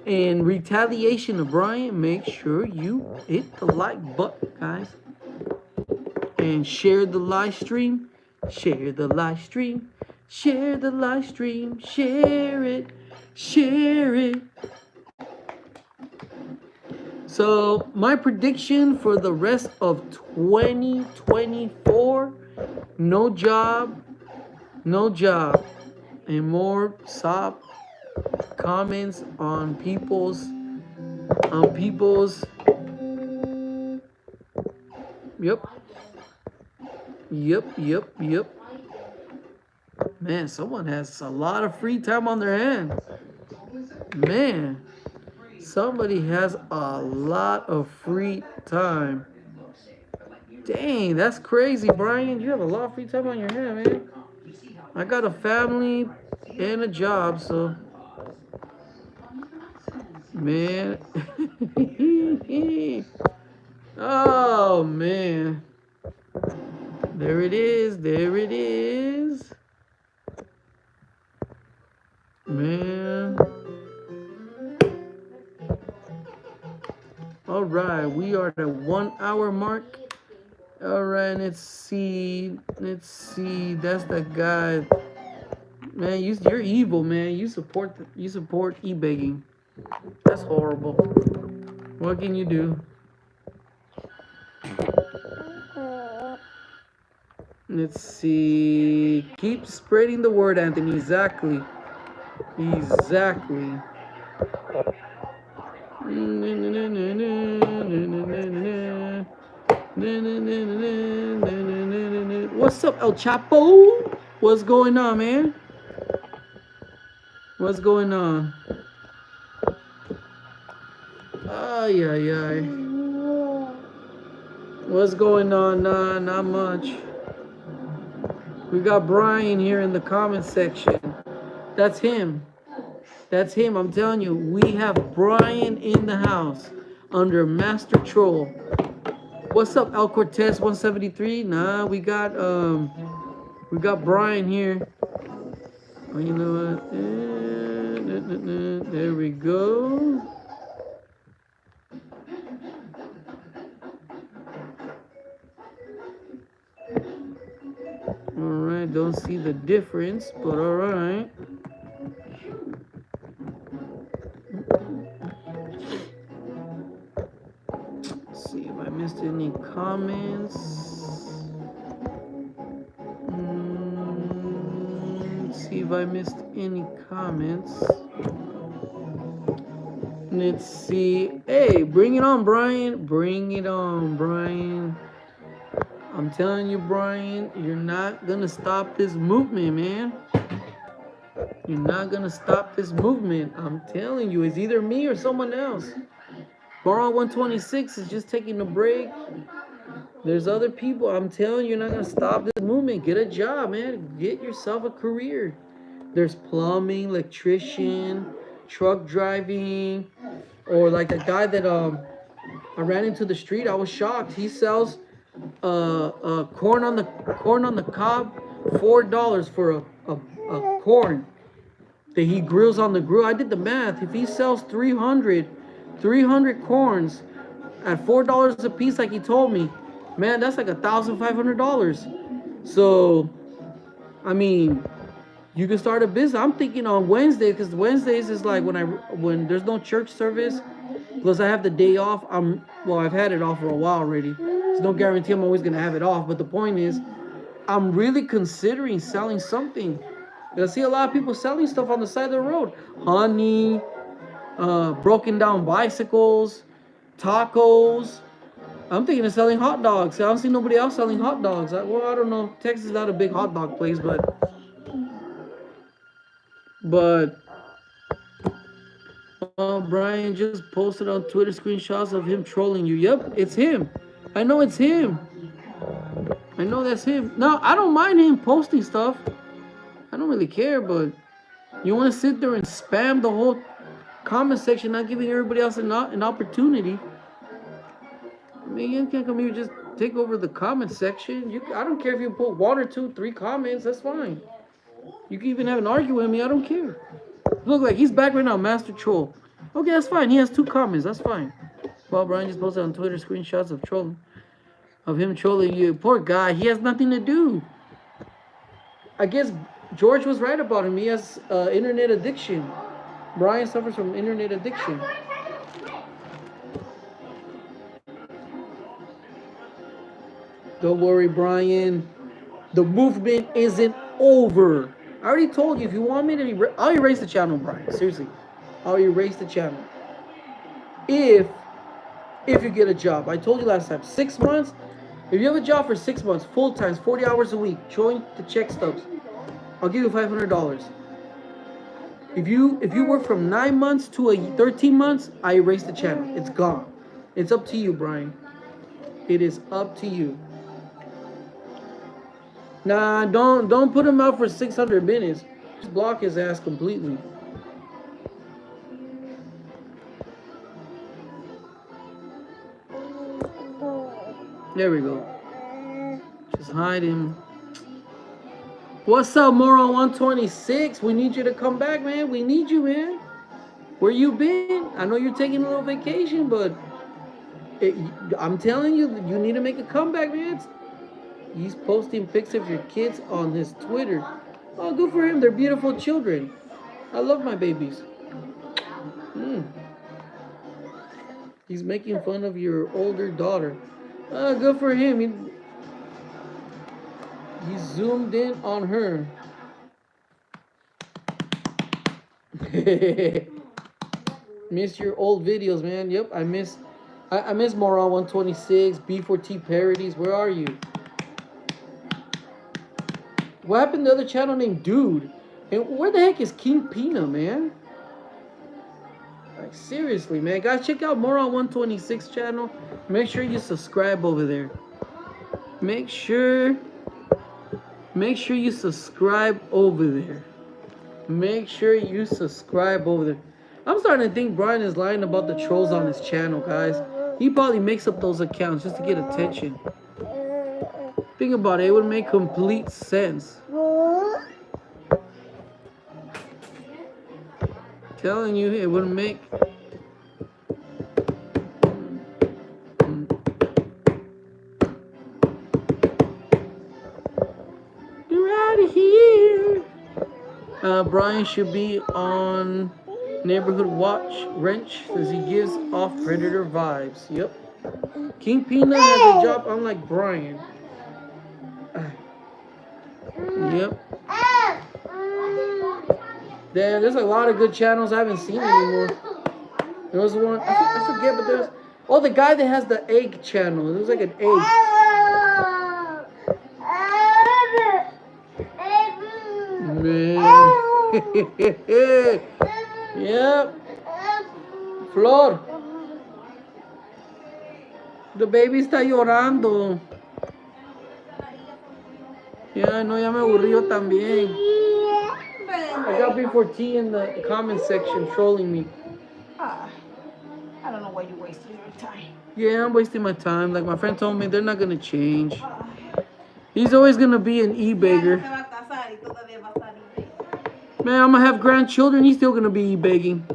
In retaliation to Brian, make sure you hit the like button, guys. And share the live stream. Share the live stream. Share the live stream. Share it. Share it. So, my prediction for the rest of 2024, no job, and more soft comments on people's yep. Man, someone has a lot of free time on their hands. Man, somebody has a lot of free time. Dang, that's crazy, Brian. You have a lot of free time on your hand, man. I got a family and a job, so man. Oh man. There it is. There it is. Man. All right, we are at the 1 hour mark. All right, let's see. That's the guy. Man, you're evil, man. You support e-begging. That's horrible. What can you do? Let's see. Keep spreading the word, Anthony. Exactly. What's up, El Chapo? What's going on, man? What's going on? Ay, ay, ay. What's going on? Nah, not much. We got Brian here in the comment section. That's him. That's him. I'm telling you, we have Brian in the house under Master Troll. What's up, El Cortez 173? Nah, we got Brian here. Oh, you know what? There we go. All right, don't see the difference, but all right. Let's see if I missed any comments. Let's see if I missed any comments. Let's see. Hey, bring it on, Brian. Bring it on, Brian. I'm telling you, Brian, you're not gonna stop this movement, man. You're not gonna stop this movement. I'm telling you, it's either me or someone else. B4T is just taking a break. There's other people. I'm telling you, you're not gonna stop this movement. Get a job, man. Get yourself a career. There's plumbing, electrician, truck driving, or like a guy that I ran into the street. I was shocked. He sells corn on the cob, $4 for a corn that he grills on the grill. I did the math. If he sells 300 corns at $4 a piece, like he told me, man, that's like $1,500. So, I mean, you can start a business. I'm thinking on Wednesday, because Wednesdays is like when there's no church service. Plus, I have the day off. I've had it off for a while already. There's no guarantee I'm always gonna have it off. But the point is, I'm really considering selling something. I see a lot of people selling stuff on the side of the road. Honey, broken down bicycles, tacos. I'm thinking of selling hot dogs. I don't see nobody else selling hot dogs. I don't know. Texas is not a big hot dog place, but Brian just posted on Twitter screenshots of him trolling you. Yep, it's him. I know it's him. I know that's him. No, I don't mind him posting stuff. I don't really care, but you want to sit there and spam the whole comment section, not giving everybody else an opportunity. I mean, you can't come here and just take over the comment section. I don't care if you put 1 or 2, 3 comments. That's fine. You can even have an argument with me. I don't care. Look, like he's back right now, Master Troll. Okay, that's fine. He has 2 comments. That's fine. Well, Brian just posted on Twitter screenshots of him trolling you. Poor guy. He has nothing to do. I guess George was right about him. He has internet addiction. Brian suffers from internet addiction. Don't worry, Brian. The movement isn't over. I already told you, if you want me to, I'll erase the channel, Brian. Seriously, I'll erase the channel. If you get a job, I told you last time, 6 months. If you have a job for 6 months, full time, 40 hours a week, showing the check stubs, I'll give you $500. If you work from 9 months to 13 months, I erase the channel. It's gone. It's up to you, Brian. It is up to you. Nah, don't put him out for 600 minutes. Just block his ass completely. There we go. Just hide him. What's up, Moron126? We need you to come back, man. We need you, man. Where you been? I know you're taking a little vacation, but I'm telling you, you need to make a comeback, man. He's posting pics of your kids on his Twitter. Oh, good for him. They're beautiful children. I love my babies. He's making fun of your older daughter. Good for him. He zoomed in on her. Miss your old videos, man. Yep, I miss Moron126, B4T parodies. Where are you? What happened to the other channel named Dude? And where the heck is King Pina, man? Like, seriously, man. Guys, check out Moron126 channel. Make sure you subscribe over there. Make sure you subscribe over there. Make sure you subscribe over there. I'm starting to think Brian is lying about the trolls on his channel, guys. He probably makes up those accounts just to get attention. Think about it. It would make complete sense. Telling you, it would make... You're out of here. Brian should be on Neighborhood Watch Wrench since he gives off predator vibes. Yep. King Pina has a job unlike Brian. Yep. Damn, there's a lot of good channels I haven't seen anymore. There was one, I forget, but there's... Oh, the guy that has the egg channel. It was like an egg. Man. Yep. Flor. The baby está llorando. Yeah, I know, ya me aburrió también. I got B4T in the comment section trolling me. I don't know why you're wasting your time. Yeah, I'm wasting my time. Like my friend told me, they're not gonna change. He's always gonna be an e-beggar. Man, I'm gonna have grandchildren. He's still gonna be e-begging.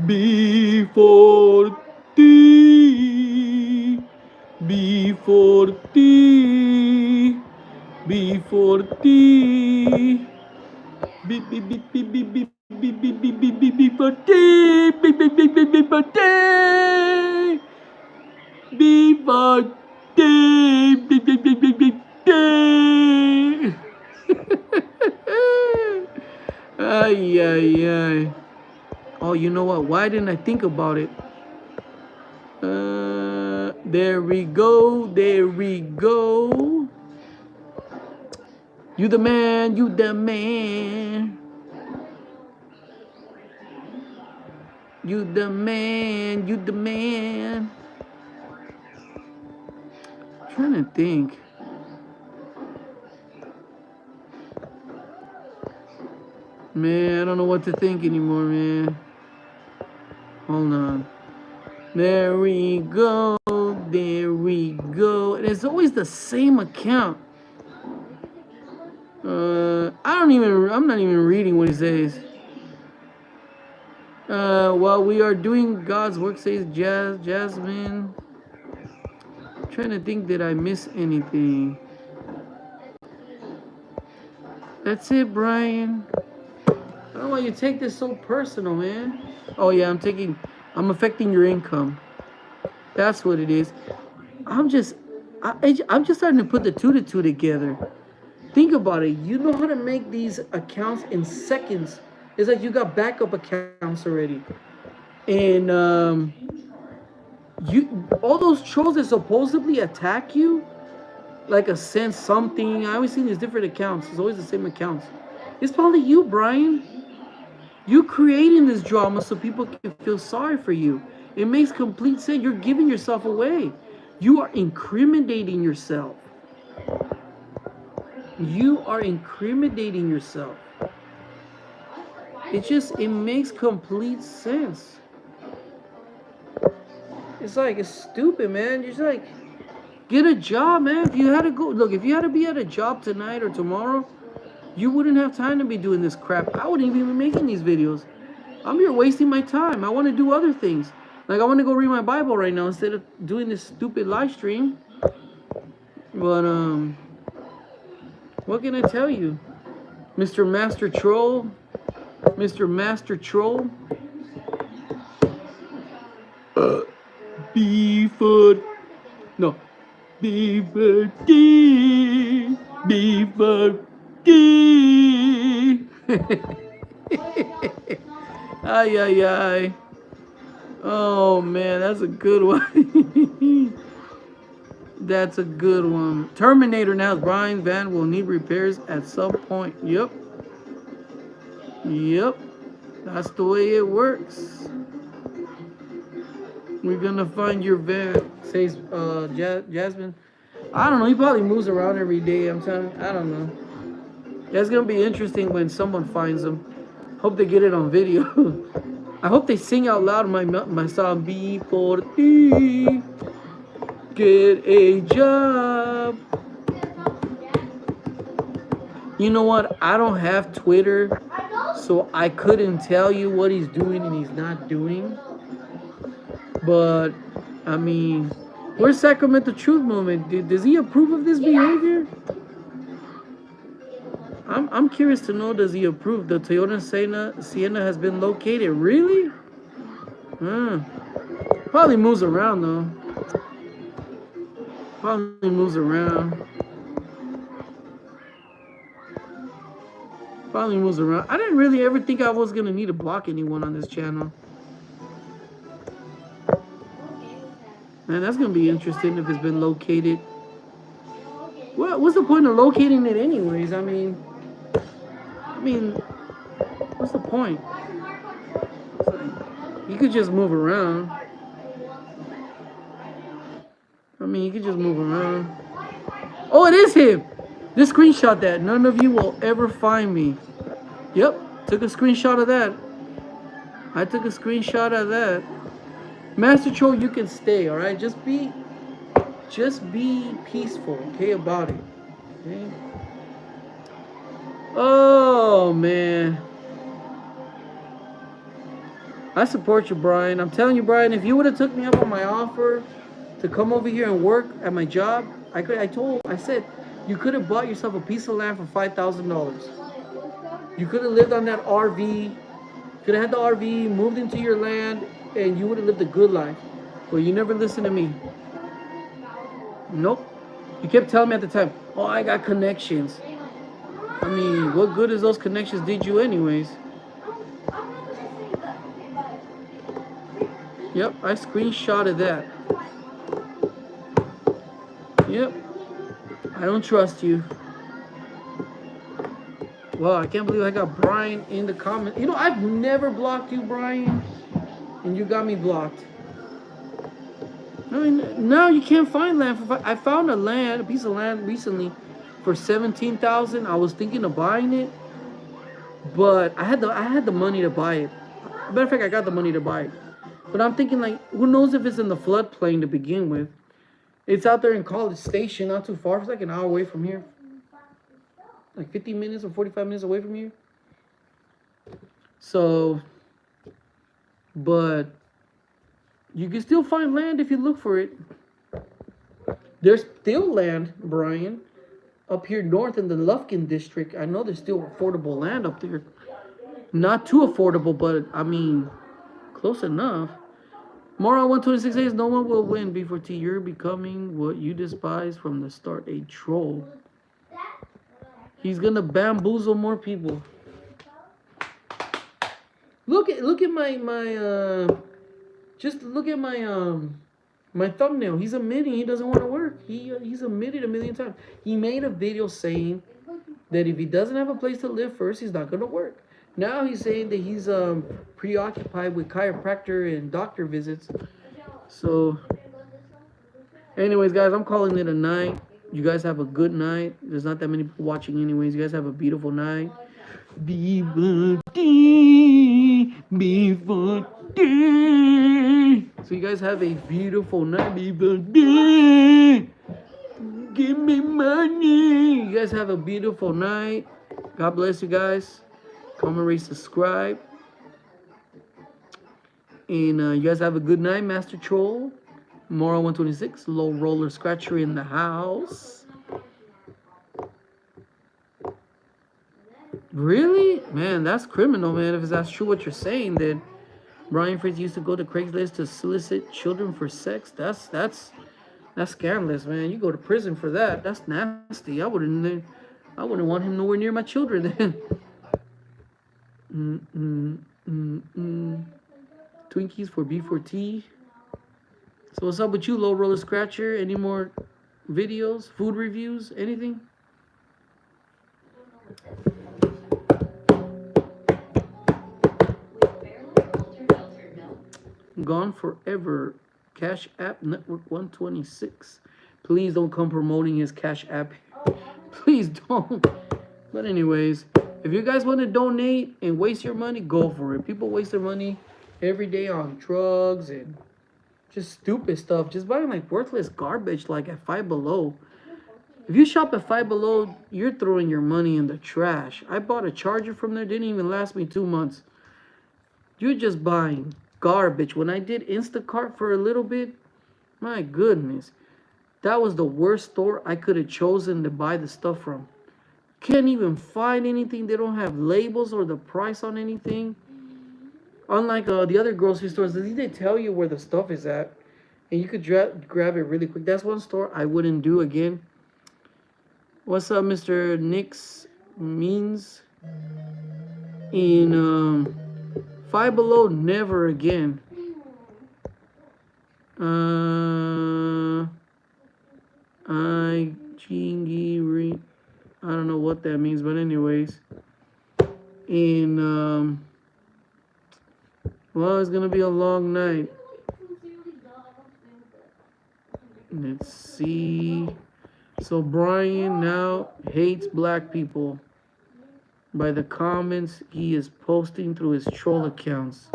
B4T, B4T, B4T, B4T, B4T. Ay, ay, ay. Oh, you know what? Why didn't I think about it? There we go. There we go. You the man. You the man. You the man. You the man. I'm trying to think. Man, I don't know what to think anymore, man. Hold on. There we go. There we go. And it's always the same account. I'm not even reading what he says. While we are doing God's work, says Jasmine. I'm trying to think, did I miss anything? That's it, Brian. I don't know why you take this so personal, man. Oh yeah, I'm affecting your income. That's what it is. I'm just starting to put the two to two together. Think about it. You know how to make these accounts in seconds. It's like you got backup accounts already. And all those trolls that supposedly attack you, like a sense something. I always see these different accounts. It's always the same accounts. It's probably you, Brian. You creating this drama so people can feel sorry for you. It makes complete sense. You're giving yourself away. You are incriminating yourself. You are incriminating yourself. It makes complete sense. It's like, it's stupid, man. You're just like, get a job, man. If you had to be at a job tonight or tomorrow, you wouldn't have time to be doing this crap. I wouldn't even be making these videos. I'm here wasting my time. I want to do other things. Like, I want to go read my Bible right now instead of doing this stupid live stream. But, what can I tell you? Mr. Master Troll? Mr. Master Troll? B4... No. B4T. B4T. Ay, ay, ay. Oh, man, that's a good one. That's a good one. Terminator now. Brian van will need repairs at some point. Yep. Yep. That's the way it works. We're gonna find your van, says Jasmine. I don't know. He probably moves around every day. I'm telling you. I don't know. That's gonna be interesting when someone finds him. Hope they get it on video. I hope they sing out loud my song B4T. Get a job. You know what? I don't have Twitter, so I couldn't tell you what he's doing and he's not doing. But I mean, where's Sacramento Truth Movement? Does he approve of this behavior? I'm curious to know, does he approve? The Toyota Sienna has been located. Really? Probably moves around though. Probably moves around. Probably moves around. I didn't really ever think I was gonna need to block anyone on this channel. Man, that's gonna be interesting if it's been located. Well, what's the point of locating it anyways? I mean, what's the point? You could just move around. I mean, you could just move around. Oh, it is him. This screenshot that. None of you will ever find me. Yep, took a screenshot of that. I took a screenshot of that. Master Troll, you can stay, all right? Just be peaceful, okay, about it. Okay? Oh, man. I support you, Brian. I'm telling you, Brian, if you would have took me up on my offer to come over here and work at my job, I said, you could have bought yourself a piece of land for $5,000. You could have lived on that RV. Could have had the RV, moved into your land, and you would have lived a good life. But you never listened to me. Nope. You kept telling me at the time, oh, I got connections. I mean, what good is those connections did you anyways? Yep, I screenshotted that. Yep. I don't trust you. Well, I can't believe I got Brian in the comments. You know, I've never blocked you, Brian. And you got me blocked. I mean, now you can't find land. I found a piece of land recently for $17,000. I was thinking of buying it, but I had the money to buy it. Matter of fact, I got the money to buy it. But I'm thinking, like, who knows if it's in the floodplain to begin with? It's out there in College Station, not too far. It's like an hour away from here. Like 50 minutes or 45 minutes away from here. So, but you can still find land if you look for it. There's still land, Brian, up here north in the Lufkin district. I know there's still affordable land up there. Not too affordable, but I mean, close enough. Moron 126 says no one will win. B4T, you're becoming what you despise from the start, a troll. He's gonna bamboozle more people. Look at my just look at my thumbnail. He's admitting he doesn't want to work. He's admitted a million times. He made a video saying that if he doesn't have a place to live first, he's not gonna work. Now he's saying that he's preoccupied with chiropractor and doctor visits. So, anyways, guys, I'm calling it a night. You guys have a good night. There's not that many people watching anyways. You guys have a beautiful night. B4T. So you guys have a beautiful night. B4T. Give me money. You guys have a beautiful night. God bless you guys. Comment, rate, subscribe. And you guys have a good night, Master Troll. Mora 126, low roller scratcher in the house. Really? Man, that's criminal, man. If that's true what you're saying, then Brian Fritz used to go to Craigslist to solicit children for sex. That's scandalous, man. You go to prison for that. That's nasty. I wouldn't want him nowhere near my children then. Twinkies for B4T. So what's up with you, low roller scratcher? Any more videos, food reviews, anything? Gone forever. Cash App Network126. Please don't come promoting his Cash App. Please don't. But anyways, if you guys want to donate and waste your money, go for it. People waste their money every day on drugs and just stupid stuff. Just buying like worthless garbage like at Five Below. If you shop at Five Below, you're throwing your money in the trash. I bought a charger from there. Didn't even last me 2 months. You're just buying garbage. When I did Instacart for a little bit, my goodness, that was the worst store I could have chosen to buy the stuff from. Can't even find anything. They don't have labels or the price on anything. Unlike the other grocery stores, they tell you where the stuff is at, and you could grab it really quick. That's one store I wouldn't do again. What's up, Mr. Nick's Means? In Five Below, never again. I don't know what that means, but anyways. Well, it's gonna be a long night. Let's see. So Brian now hates black people by the comments he is posting through his troll accounts.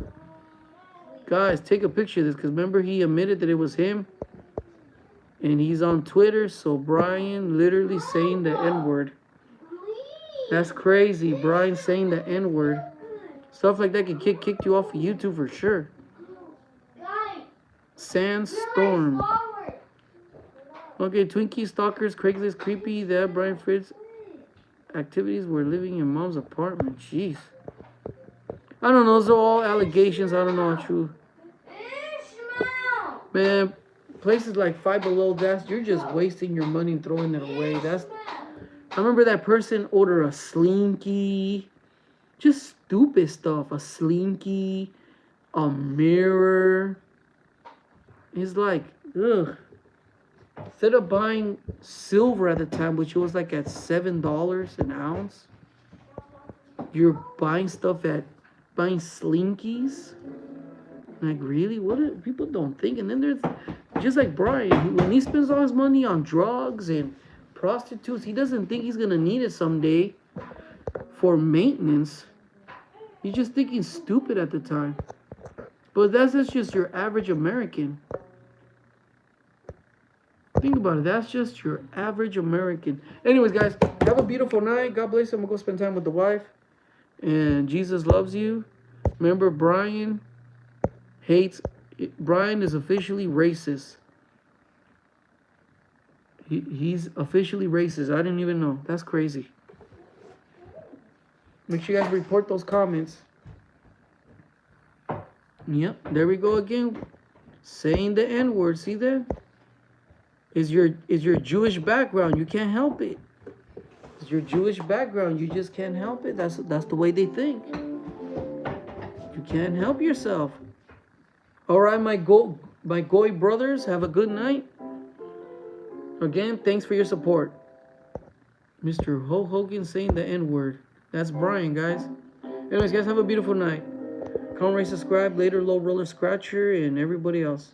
Guys, take a picture of this, because remember he admitted that it was him? And he's on Twitter, so Brian literally saying the N-word. That's crazy, Brian saying the N-word. Stuff like that can kick you off of YouTube for sure. Sandstorm. Okay, Twinkie stalkers, Craigslist creepy, that Brian Fritz activities were living in mom's apartment. Jeez. I don't know, those are all allegations. I don't know how true. Man, places like Five Below, you're just wasting your money and throwing it away. I remember that person ordered a Slinky. Just stupid stuff. A Slinky, a mirror. It's like, ugh. Instead of buying silver at the time, which was like at $7 an ounce, you're buying buying Slinkies. Like, really? What? People don't think. And then there's just like Brian, when he spends all his money on drugs and prostitutes, he doesn't think he's gonna need it someday for maintenance. He's just thinking stupid at the time. But that's just your average American. Think about it. That's just your average American. Anyways, guys, have a beautiful night. God bless you. I'm going to go spend time with the wife. And Jesus loves you. Remember, Brian is officially racist. He's officially racist. I didn't even know. That's crazy. Make sure you guys report those comments. Yep, there we go again. Saying the N-word. See that? Is your Jewish background. You can't help it. It's your Jewish background. You just can't help it. That's the way they think. You can't help yourself. All right, my Goy brothers, have a good night. Again, thanks for your support. Mr. Hogan saying the N-word. That's Brian, guys. Anyways, guys, have a beautiful night. Comment, rate, subscribe. Later, Low Roller Scratcher, and everybody else.